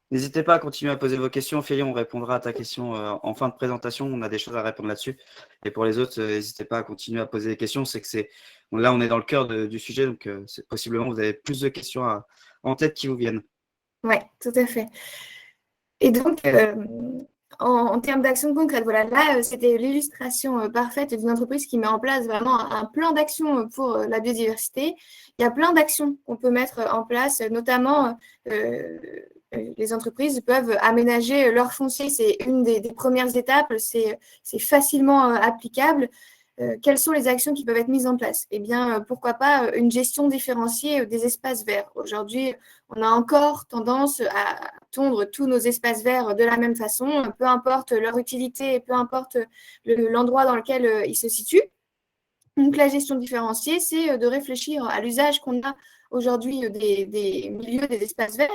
N'hésitez pas à continuer à poser vos questions. Ophélie, on répondra à ta question en fin de présentation. On a des choses à répondre là-dessus. Et pour les autres, n'hésitez pas à continuer à poser des questions. Là, on est dans le cœur du sujet, donc possiblement vous avez plus de questions en tête qui vous viennent. Oui, tout à fait. Et donc, en termes d'action concrète, voilà, là, c'était l'illustration parfaite d'une entreprise qui met en place vraiment un plan d'action pour la biodiversité. Il y a plein d'actions qu'on peut mettre en place, notamment les entreprises peuvent aménager leur foncier. C'est une des premières étapes, c'est facilement applicable. Quelles sont les actions qui peuvent être mises en place? Eh bien, pourquoi pas une gestion différenciée des espaces verts. Aujourd'hui, on a encore tendance à tondre tous nos espaces verts de la même façon, peu importe leur utilité et peu importe l'endroit dans lequel ils se situent. Donc, la gestion différenciée, c'est de réfléchir à l'usage qu'on a aujourd'hui des milieux, des espaces verts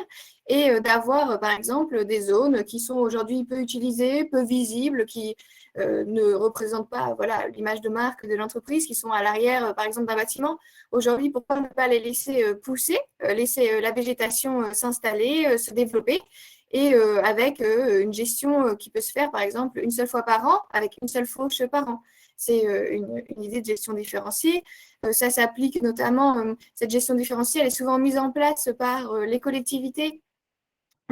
et d'avoir, par exemple, des zones qui sont aujourd'hui peu utilisées, peu visibles, qui ne représentent pas l'image de marque de l'entreprise, qui sont à l'arrière, par exemple, d'un bâtiment. Aujourd'hui, pourquoi ne pas les laisser pousser, laisser la végétation s'installer, se développer et avec une gestion qui peut se faire, par exemple, une seule fois par an, avec une seule fauche par an. C'est une idée de gestion différenciée. Ça s'applique notamment, cette gestion différenciée, elle est souvent mise en place par les collectivités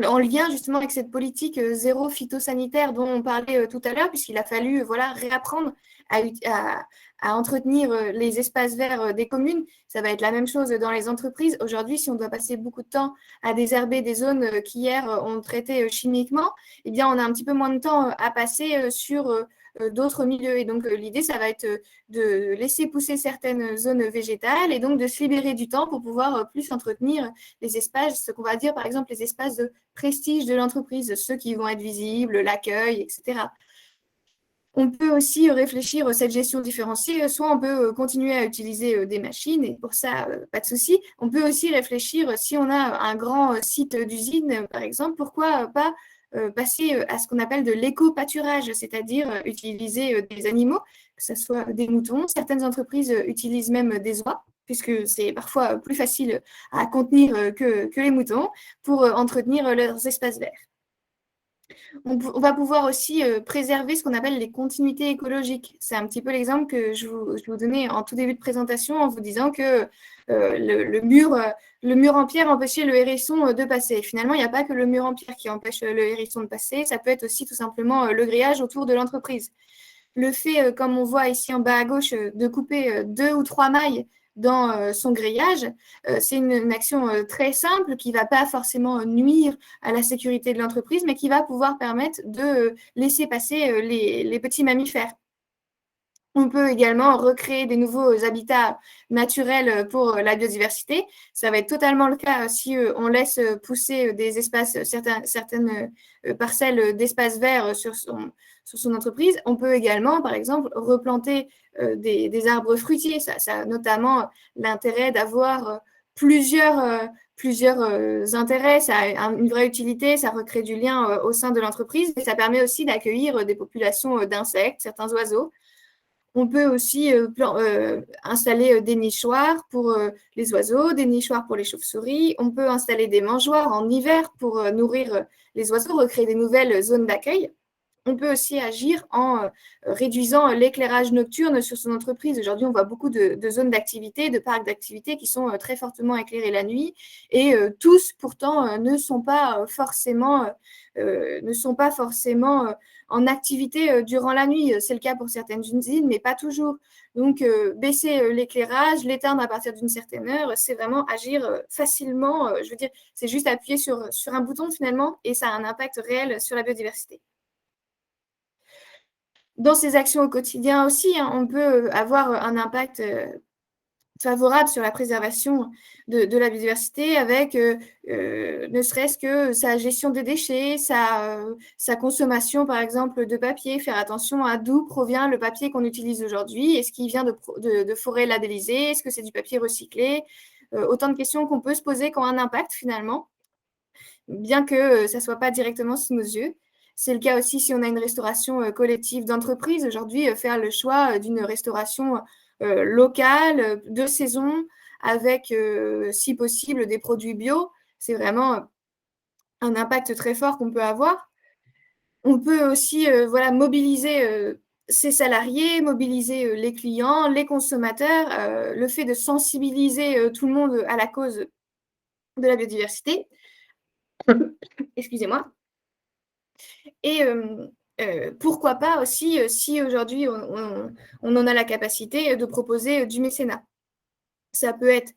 en lien justement avec cette politique zéro phytosanitaire dont on parlait tout à l'heure, puisqu'il a fallu réapprendre à entretenir les espaces verts des communes. Ça va être la même chose dans les entreprises. Aujourd'hui, si on doit passer beaucoup de temps à désherber des zones qui hier ont traité chimiquement, eh bien, on a un petit peu moins de temps à passer sur d'autres milieux. Et donc, l'idée, ça va être de laisser pousser certaines zones végétales et donc de se libérer du temps pour pouvoir plus entretenir les espaces, ce qu'on va dire, par exemple, les espaces de prestige de l'entreprise, ceux qui vont être visibles, l'accueil, etc. On peut aussi réfléchir à cette gestion différenciée. Soit on peut continuer à utiliser des machines, et pour ça, pas de souci. On peut aussi réfléchir, si on a un grand site d'usine, par exemple, pourquoi pas passer à ce qu'on appelle de l'éco-pâturage, c'est-à-dire utiliser des animaux, que ce soit des moutons. Certaines entreprises utilisent même des oies, puisque c'est parfois plus facile à contenir que les moutons, pour entretenir leurs espaces verts. On va pouvoir aussi préserver ce qu'on appelle les continuités écologiques. C'est un petit peu l'exemple que je vous donnais en tout début de présentation en vous disant que le mur en pierre empêchait le hérisson de passer. Finalement, il n'y a pas que le mur en pierre qui empêche le hérisson de passer, ça peut être aussi tout simplement le grillage autour de l'entreprise. Le fait, comme on voit ici en bas à gauche, de couper 2 ou 3 mailles dans son grillage, c'est une action très simple qui ne va pas forcément nuire à la sécurité de l'entreprise, mais qui va pouvoir permettre de laisser passer les petits mammifères. On peut également recréer des nouveaux habitats naturels pour la biodiversité. Ça va être totalement le cas si on laisse pousser des espaces, certaines parcelles d'espaces verts sur son entreprise. On peut également, par exemple, replanter des arbres fruitiers. Ça a notamment l'intérêt d'avoir plusieurs intérêts. Ça a une vraie utilité, ça recrée du lien au sein de l'entreprise et ça permet aussi d'accueillir des populations d'insectes, certains oiseaux. On peut aussi installer des nichoirs pour les oiseaux, des nichoirs pour les chauves-souris. On peut installer des mangeoires en hiver pour nourrir les oiseaux, recréer des nouvelles zones d'accueil. On peut aussi agir en réduisant l'éclairage nocturne sur son entreprise. Aujourd'hui, on voit beaucoup de zones d'activité, de parcs d'activité qui sont très fortement éclairés la nuit et tous, pourtant, ne sont pas forcément en activité durant la nuit. C'est le cas pour certaines usines, mais pas toujours. Donc, baisser l'éclairage, l'éteindre à partir d'une certaine heure, c'est vraiment agir facilement. Je veux dire, c'est juste appuyer sur un bouton finalement et ça a un impact réel sur la biodiversité. Dans ces actions au quotidien aussi, on peut avoir un impact favorable sur la préservation de la biodiversité avec ne serait-ce que sa gestion des déchets, sa consommation par exemple de papier, faire attention à d'où provient le papier qu'on utilise aujourd'hui, est-ce qu'il vient de forêts labellisées, est-ce que c'est du papier recyclé, autant de questions qu'on peut se poser qui ont un impact finalement, bien que ça ne soit pas directement sous nos yeux. C'est le cas aussi si on a une restauration collective d'entreprise. Aujourd'hui, faire le choix d'une restauration locale, de saison, avec, si possible, des produits bio, c'est vraiment un impact très fort qu'on peut avoir. On peut aussi mobiliser ses salariés, mobiliser les clients, les consommateurs, le fait de sensibiliser tout le monde à la cause de la biodiversité. Excusez-moi. Et pourquoi pas aussi, si aujourd'hui on en a la capacité, de proposer du mécénat. Ça peut être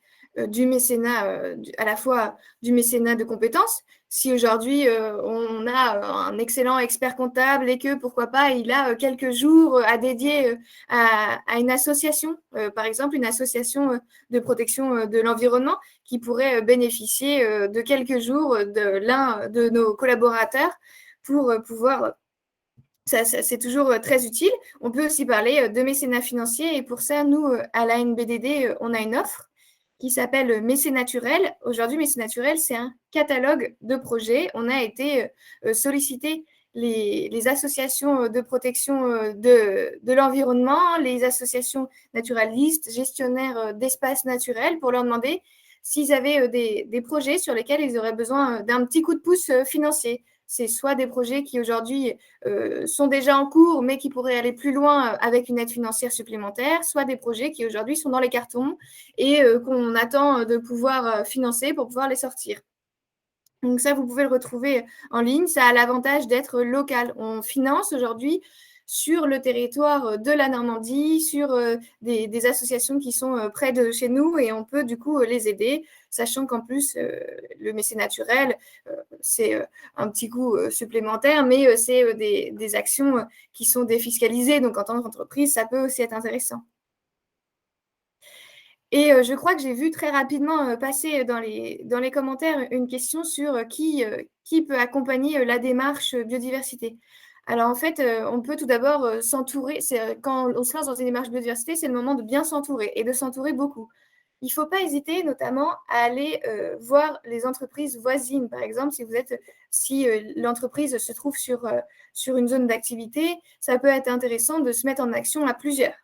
du mécénat, à la fois du mécénat de compétences. Si aujourd'hui on a un excellent expert comptable et que pourquoi pas il a quelques jours à dédier à une association, par exemple une association de protection de l'environnement qui pourrait bénéficier de quelques jours de l'un de nos collaborateurs pour pouvoir... Ça, c'est toujours très utile. On peut aussi parler de mécénat financier et pour ça, nous, à la NBDD, on a une offre qui s'appelle Mécénaturel. Aujourd'hui, Mécénaturel, c'est un catalogue de projets. On a été solliciter les associations de protection de l'environnement, les associations naturalistes, gestionnaires d'espaces naturels pour leur demander s'ils avaient des projets sur lesquels ils auraient besoin d'un petit coup de pouce financier. C'est soit des projets qui aujourd'hui sont déjà en cours, mais qui pourraient aller plus loin avec une aide financière supplémentaire, soit des projets qui aujourd'hui sont dans les cartons et qu'on attend de pouvoir financer pour pouvoir les sortir. Donc ça, vous pouvez le retrouver en ligne. Ça a l'avantage d'être local. On finance aujourd'hui sur le territoire de la Normandie, sur des associations qui sont près de chez nous, et on peut du coup les aider, sachant qu'en plus, le mécénat naturel, c'est un petit coût supplémentaire, mais c'est des actions qui sont défiscalisées, donc en tant qu'entreprise, ça peut aussi être intéressant. Et je crois que j'ai vu très rapidement passer dans les commentaires une question sur qui peut accompagner la démarche biodiversité. Alors en fait, on peut tout d'abord s'entourer. Quand on se lance dans une démarche biodiversité, c'est le moment de bien s'entourer et de s'entourer beaucoup. Il ne faut pas hésiter notamment à aller voir les entreprises voisines. Par exemple, si l'entreprise se trouve sur une zone d'activité, ça peut être intéressant de se mettre en action à plusieurs.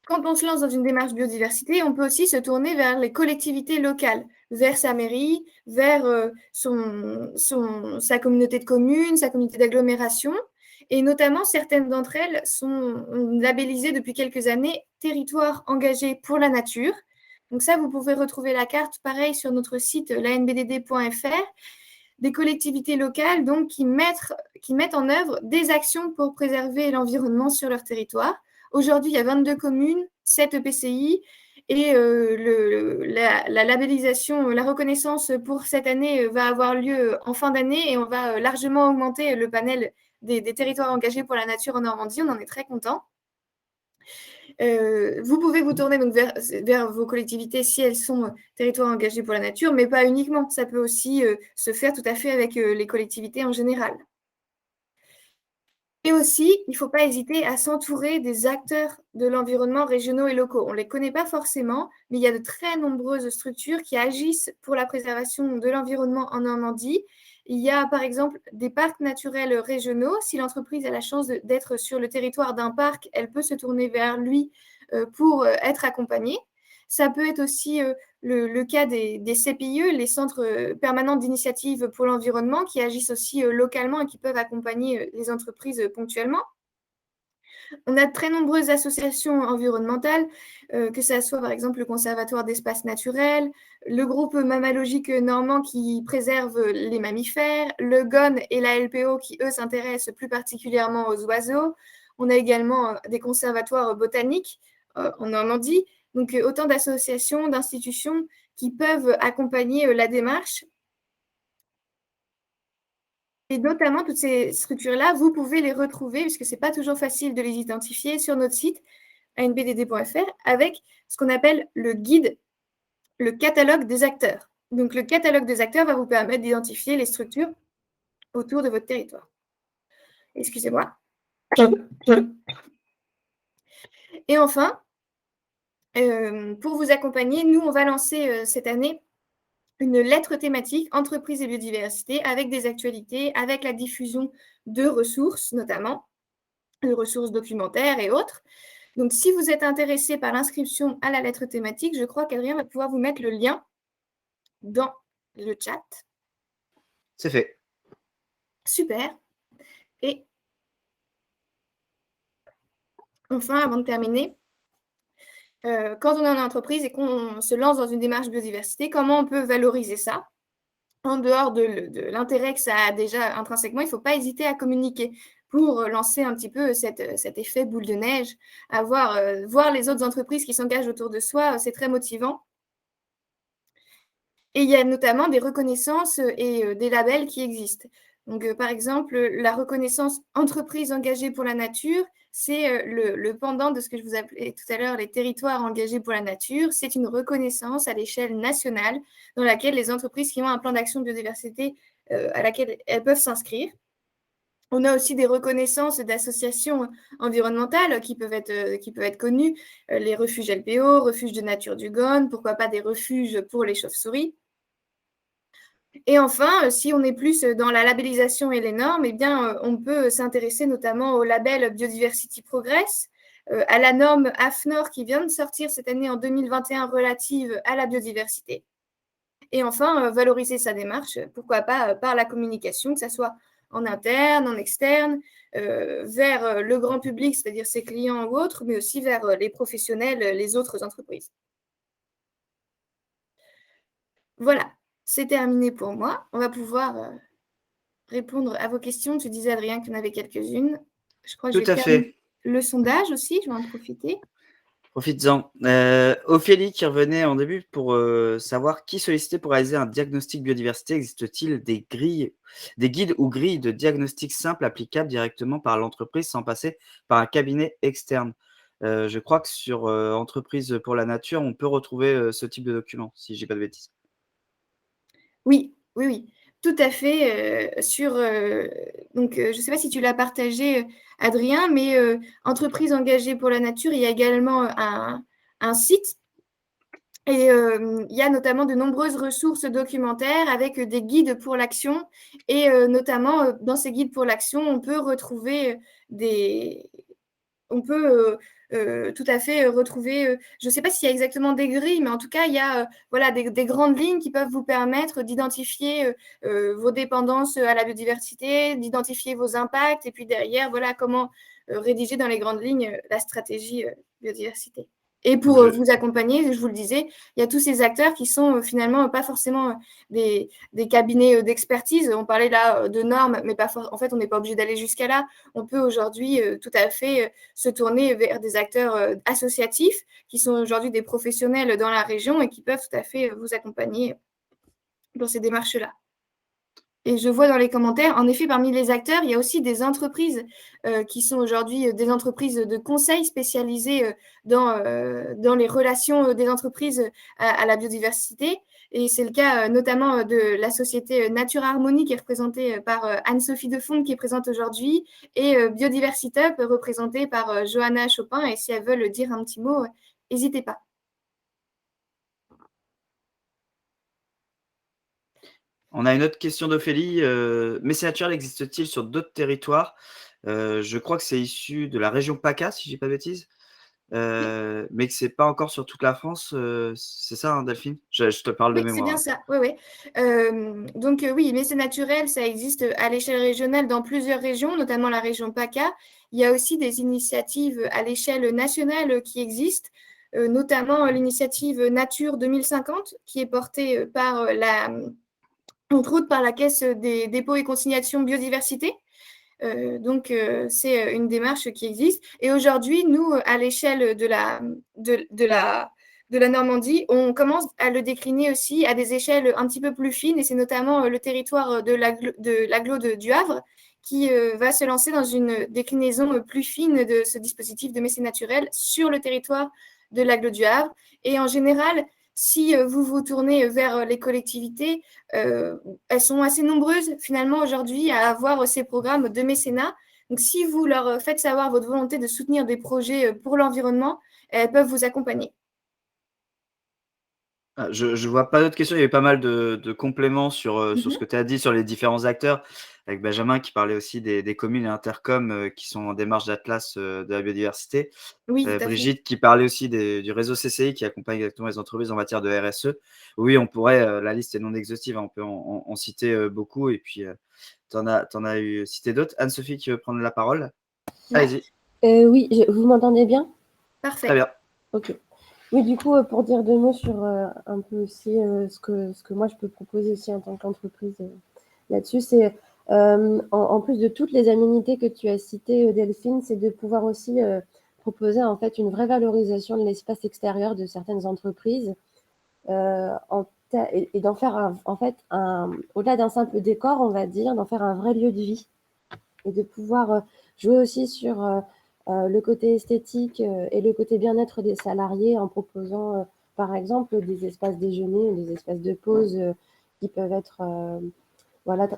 Quand on se lance dans une démarche biodiversité, on peut aussi se tourner vers les collectivités locales, vers sa mairie, vers sa communauté de communes, sa communauté d'agglomération. Et notamment, certaines d'entre elles sont labellisées depuis quelques années territoires engagés pour la nature. Donc ça, vous pouvez retrouver la carte, pareil, sur notre site lanbdd.fr. Des collectivités locales donc, qui mettent en œuvre des actions pour préserver l'environnement sur leur territoire. Aujourd'hui, il y a 22 communes, 7 EPCI, et la labellisation, la reconnaissance pour cette année va avoir lieu en fin d'année, et on va largement augmenter le panel des territoires engagés pour la nature en Normandie. On en est très content. Vous pouvez vous tourner donc vers vos collectivités si elles sont territoires engagés pour la nature, mais pas uniquement. Ça peut aussi se faire tout à fait avec les collectivités en général. Et aussi, il ne faut pas hésiter à s'entourer des acteurs de l'environnement régionaux et locaux. On ne les connaît pas forcément, mais il y a de très nombreuses structures qui agissent pour la préservation de l'environnement en Normandie. Il y a par exemple des parcs naturels régionaux. Si l'entreprise a la chance d'être sur le territoire d'un parc, elle peut se tourner vers lui pour être accompagnée. Ça peut être aussi le cas des CPIE, les centres permanents d'initiative pour l'environnement, qui agissent aussi localement et qui peuvent accompagner les entreprises ponctuellement. On a de très nombreuses associations environnementales, que ce soit par exemple le Conservatoire d'espaces naturels, le groupe mammalogique normand qui préserve les mammifères, le GON et la LPO qui, eux, s'intéressent plus particulièrement aux oiseaux. On a également des conservatoires botaniques en Normandie. Donc, autant d'associations, d'institutions qui peuvent accompagner la démarche. Et notamment, toutes ces structures-là, vous pouvez les retrouver, puisque ce n'est pas toujours facile de les identifier, sur notre site anbdd.fr, avec ce qu'on appelle le guide, le catalogue des acteurs. Donc, le catalogue des acteurs va vous permettre d'identifier les structures autour de votre territoire. Excusez-moi. Et enfin, pour vous accompagner, nous, on va lancer cette année une lettre thématique entreprise et biodiversité avec des actualités, avec la diffusion de ressources, notamment de ressources documentaires et autres. Donc, si vous êtes intéressé par l'inscription à la lettre thématique, je crois qu'Adrien va pouvoir vous mettre le lien dans le chat. C'est fait. Super. Et enfin, avant de terminer, quand on est en entreprise et qu'on se lance dans une démarche biodiversité, comment on peut valoriser ça? En dehors de l'intérêt que ça a déjà intrinsèquement, il ne faut pas hésiter à communiquer pour lancer un petit peu cet effet boule de neige, à voir les autres entreprises qui s'engagent autour de soi, c'est très motivant. Et il y a notamment des reconnaissances et des labels qui existent. Donc, par exemple, la reconnaissance entreprise engagée pour la nature, c'est le pendant de ce que je vous appelais tout à l'heure, les territoires engagés pour la nature. C'est une reconnaissance à l'échelle nationale dans laquelle les entreprises qui ont un plan d'action de biodiversité à laquelle elles peuvent s'inscrire. On a aussi des reconnaissances d'associations environnementales qui peuvent être connues, les refuges LPO, refuges de nature du Gone, pourquoi pas des refuges pour les chauves-souris. Et enfin, si on est plus dans la labellisation et les normes, eh bien, on peut s'intéresser notamment au label Biodiversity Progress, à la norme AFNOR qui vient de sortir cette année en 2021 relative à la biodiversité. Et enfin, valoriser sa démarche, pourquoi pas par la communication, que ce soit en interne, en externe, vers le grand public, c'est-à-dire ses clients ou autres, mais aussi vers les professionnels, les autres entreprises. Voilà, c'est terminé pour moi. On va pouvoir répondre à vos questions. Tu disais, Adrien, qu'il y en avait quelques-unes. Je crois que je Tout vais à faire fait. le sondage aussi, je vais en profiter. Profites-en. Ophélie qui revenait en début pour savoir qui solliciter pour réaliser un diagnostic biodiversité. Existe-t-il des guides ou grilles de diagnostic simples applicables directement par l'entreprise sans passer par un cabinet externe? Je crois que sur Entreprise pour la nature, on peut retrouver ce type de document, si je dis pas de bêtises. Oui, oui, oui, tout à fait. Donc, je ne sais pas si tu l'as partagé, Adrien, mais Entreprise engagée pour la nature, il y a également un site. Et il y a notamment de nombreuses ressources documentaires avec des guides pour l'action. Et notamment, dans ces guides pour l'action, on peut retrouver on peut tout à fait retrouver, je ne sais pas s'il y a exactement des grilles, mais en tout cas, il y a voilà, des grandes lignes qui peuvent vous permettre d'identifier vos dépendances à la biodiversité, d'identifier vos impacts, et puis derrière, voilà comment rédiger dans les grandes lignes la stratégie biodiversité. Et pour vous accompagner, je vous le disais, il y a tous ces acteurs qui sont finalement pas forcément des cabinets d'expertise. On parlait là de normes, mais en fait, on n'est pas obligé d'aller jusqu'à là. On peut aujourd'hui tout à fait se tourner vers des acteurs associatifs qui sont aujourd'hui des professionnels dans la région et qui peuvent tout à fait vous accompagner dans ces démarches-là. Et je vois dans les commentaires, en effet, parmi les acteurs, il y a aussi des entreprises qui sont aujourd'hui des entreprises de conseil spécialisées dans les relations des entreprises à la biodiversité. Et c'est le cas notamment de la société Nature Harmonie qui est représentée par Anne-Sophie Defonde qui est présente aujourd'hui et Biodiversity Up représentée par Johanna Chopin. Et si elles veulent dire un petit mot, n'hésitez pas. On a une autre question d'Ophélie. Message naturel existe-t-il sur d'autres territoires? Je crois que c'est issu de la région PACA, si je dis pas de bêtises, mais que c'est pas encore sur toute la France. C'est ça, hein, Delphine? Je te parle de Oui, c'est mémoire. bien ça. Oui, oui. Donc, oui, mais c'est naturel, ça existe à l'échelle régionale dans plusieurs régions, notamment la région PACA. Il y a aussi des initiatives à l'échelle nationale qui existent, notamment l'initiative Nature 2050, qui est portée entre autres par la Caisse des dépôts et consignations biodiversité. Donc, c'est une démarche qui existe. Et aujourd'hui, nous, à l'échelle de la Normandie, on commence à le décliner aussi à des échelles un petit peu plus fines. Et c'est notamment le territoire de l'agglo du Havre qui va se lancer dans une déclinaison plus fine de ce dispositif de mécénat naturel sur le territoire de l'agglo du Havre. Et en général, si vous vous tournez vers les collectivités, elles sont assez nombreuses finalement aujourd'hui à avoir ces programmes de mécénat. Donc, si vous leur faites savoir votre volonté de soutenir des projets pour l'environnement, elles peuvent vous accompagner. Je ne vois pas d'autres questions. Il y avait pas mal de compléments sur ce que tu as dit sur les différents acteurs, avec Benjamin qui parlait aussi des communes et intercoms qui sont en démarche d'Atlas de la biodiversité. Oui, tout à fait. Brigitte qui parlait aussi du réseau CCI qui accompagne exactement les entreprises en matière de RSE. Oui, on pourrait, la liste est non exhaustive, hein, on peut en citer beaucoup. Et puis, tu en as eu cité d'autres. Anne-Sophie qui veut prendre la parole. Allez-y. Oui, vous m'entendez bien? Parfait. Très bien. Ok. Oui, du coup, pour dire deux mots sur un peu aussi ce que moi je peux proposer aussi en tant qu'entreprise là-dessus, c'est en plus de toutes les aménités que tu as citées, Delphine, c'est de pouvoir aussi proposer en fait une vraie valorisation de l'espace extérieur de certaines entreprises et d'en faire en fait au-delà d'un simple décor, on va dire, d'en faire un vrai lieu de vie et de pouvoir jouer aussi sur le côté esthétique et le côté bien-être des salariés en proposant, par exemple, des espaces déjeuner, des espaces de pause qui peuvent être voilà,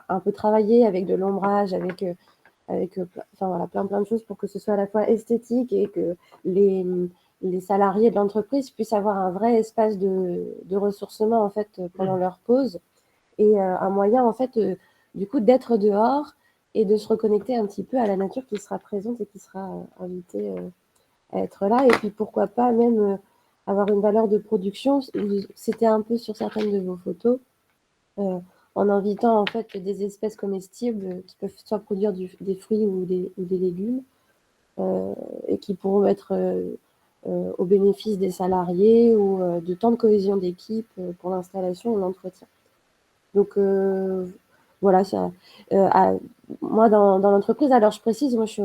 un peu travaillés avec de l'ombrage, avec voilà, plein de choses pour que ce soit à la fois esthétique et que les salariés de l'entreprise puissent avoir un vrai espace de ressourcement en fait pendant leur pause et un moyen en fait du coup d'être dehors et de se reconnecter un petit peu à la nature qui sera présente et qui sera invitée à être là. Et puis pourquoi pas même avoir une valeur de production. C'était un peu sur certaines de vos photos, en invitant en fait des espèces comestibles qui peuvent soit produire des fruits ou des légumes et qui pourront être au bénéfice des salariés ou de temps de cohésion d'équipe pour l'installation ou l'entretien. Donc voilà, moi, dans l'entreprise, alors je précise, moi, je suis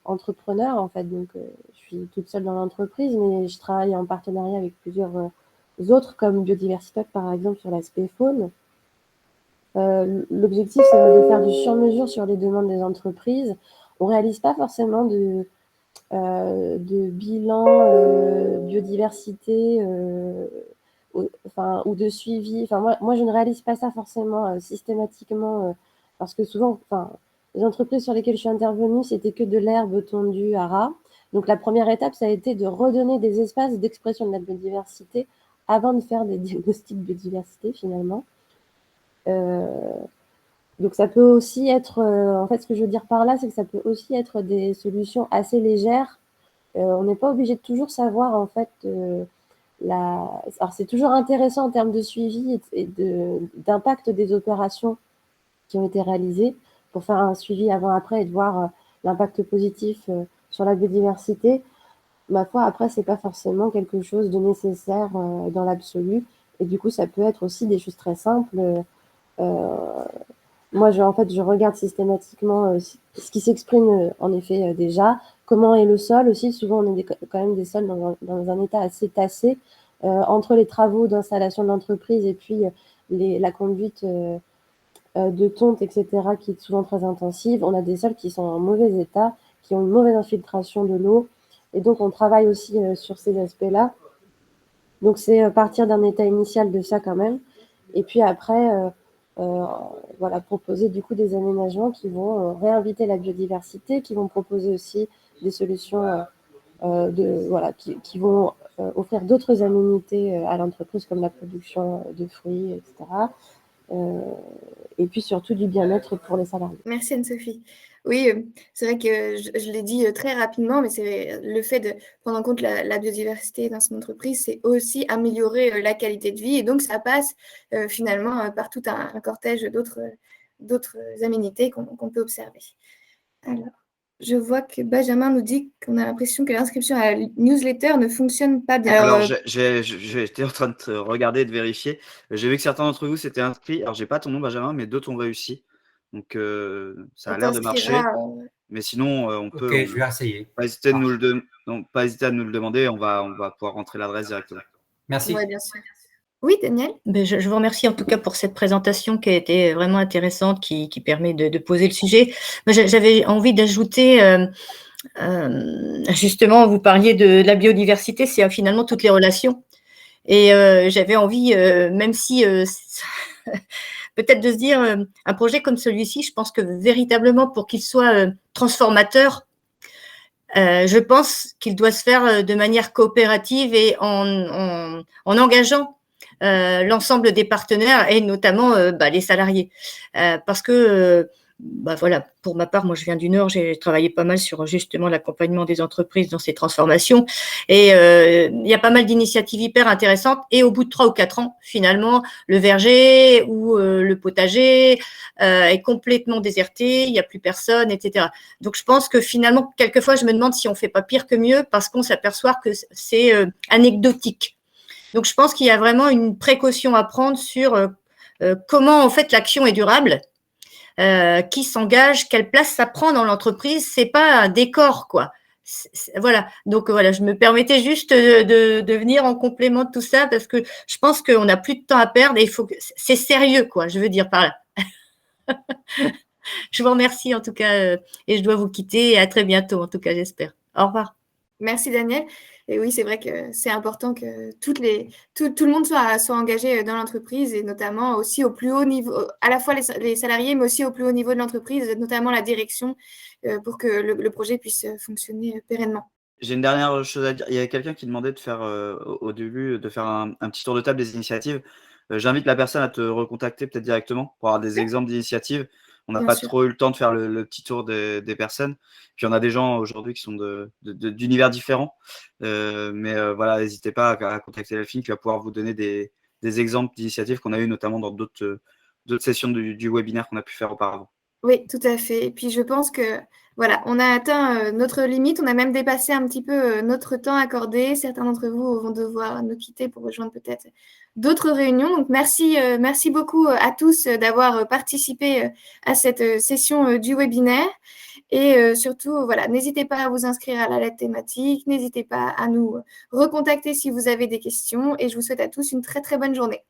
entrepreneur, en fait, donc je suis toute seule dans l'entreprise, mais je travaille en partenariat avec plusieurs autres, comme Biodiversité, par exemple, sur l'aspect faune. L'objectif, c'est de faire du sur-mesure sur les demandes des entreprises. On ne réalise pas forcément de bilan biodiversité ou de suivi. Moi, je ne réalise pas ça forcément systématiquement parce que souvent, les entreprises sur lesquelles je suis intervenue, c'était que de l'herbe tondue à ras. Donc, la première étape, ça a été de redonner des espaces d'expression de la biodiversité avant de faire des diagnostics de biodiversité, finalement. Donc, ça peut aussi être, en fait, ce que je veux dire par là, c'est que ça peut aussi être des solutions assez légères. On n'est pas obligé de toujours savoir, en fait, alors, c'est toujours intéressant en termes de suivi et d'impact des opérations qui ont été réalisées pour faire un suivi avant-après et de voir l'impact positif sur la biodiversité. Ma foi, après, c'est pas forcément quelque chose de nécessaire dans l'absolu. Et du coup, ça peut être aussi des choses très simples. Moi, je regarde systématiquement ce qui s'exprime en effet déjà. Comment est le sol aussi? Souvent, on est quand même des sols dans un état assez tassé. Entre les travaux d'installation de l'entreprise et puis la conduite de tonte, etc., qui est souvent très intensive, on a des sols qui sont en mauvais état, qui ont une mauvaise infiltration de l'eau. Et donc, on travaille aussi sur ces aspects-là. Donc, c'est partir d'un état initial de ça quand même. Et puis après, voilà, proposer du coup des aménagements qui vont réinviter la biodiversité, qui vont proposer aussi des solutions qui vont offrir d'autres aménités à l'entreprise comme la production de fruits, etc. Et puis surtout du bien-être pour les salariés. Merci Anne-Sophie. Oui, c'est vrai que je l'ai dit très rapidement, mais c'est le fait de prendre en compte la biodiversité dans son entreprise, c'est aussi améliorer la qualité de vie. Et donc, ça passe finalement par tout un cortège d'autres aménités qu'on peut observer. Alors, je vois que Benjamin nous dit qu'on a l'impression que l'inscription à la newsletter ne fonctionne pas bien. Alors, j'étais en train de regarder et de vérifier. J'ai vu que certains d'entre vous s'étaient inscrits. Alors, j'ai pas ton nom, Benjamin, mais d'autres ont réussi. Donc, ça a l'air de marcher. Mais sinon, on peut. Ok, je vais essayer. Pas hésiter pas hésiter à nous le demander. On va pouvoir rentrer l'adresse directement. Merci. Oui, bien sûr. Oui, Daniel. Je vous remercie en tout cas pour cette présentation qui a été vraiment intéressante, qui permet de poser le sujet. J'avais envie d'ajouter, justement, vous parliez de la biodiversité, c'est finalement toutes les relations. Et j'avais envie, même si peut-être de se dire, un projet comme celui-ci, je pense que véritablement pour qu'il soit transformateur, je pense qu'il doit se faire de manière coopérative et en engageant l'ensemble des partenaires et notamment les salariés. Parce que, voilà, pour ma part, moi je viens du Nord, j'ai travaillé pas mal sur justement l'accompagnement des entreprises dans ces transformations et il y a pas mal d'initiatives hyper intéressantes et au bout de 3 ou 4 ans, finalement, le verger ou le potager est complètement déserté, il n'y a plus personne, etc. Donc je pense que finalement, quelquefois, je me demande si on fait pas pire que mieux parce qu'on s'aperçoit que c'est anecdotique. Donc, je pense qu'il y a vraiment une précaution à prendre sur comment, en fait, l'action est durable, qui s'engage, quelle place ça prend dans l'entreprise. C'est pas un décor, quoi. Voilà. Donc, voilà, je me permettais juste de venir en complément de tout ça parce que je pense qu'on n'a plus de temps à perdre et il faut que c'est sérieux, quoi, je veux dire par là. Je vous remercie, en tout cas, et je dois vous quitter et à très bientôt, en tout cas, j'espère. Au revoir. Merci, Daniel. Et oui, c'est vrai que c'est important que tout le monde soit engagé dans l'entreprise et notamment aussi au plus haut niveau, à la fois les salariés, mais aussi au plus haut niveau de l'entreprise, notamment la direction, pour que le projet puisse fonctionner pérennement. J'ai une dernière chose à dire. Il y avait quelqu'un qui demandait de faire au début de faire un petit tour de table des initiatives. J'invite la personne à te recontacter peut-être directement pour avoir des exemples d'initiatives. On n'a pas trop eu le temps de faire le petit tour des personnes. Puis on a des gens aujourd'hui qui sont d'univers différents. Voilà, n'hésitez pas à contacter Delphine qui va pouvoir vous donner des exemples d'initiatives qu'on a eues notamment dans d'autres sessions du webinaire qu'on a pu faire auparavant. Oui, tout à fait. Et puis je pense que Voilà, on a atteint notre limite, on a même dépassé un petit peu notre temps accordé. Certains d'entre vous vont devoir nous quitter pour rejoindre peut-être d'autres réunions. Donc, merci beaucoup à tous d'avoir participé à cette session du webinaire. Et surtout, voilà, n'hésitez pas à vous inscrire à la lettre thématique, n'hésitez pas à nous recontacter si vous avez des questions. Et je vous souhaite à tous une très, très bonne journée.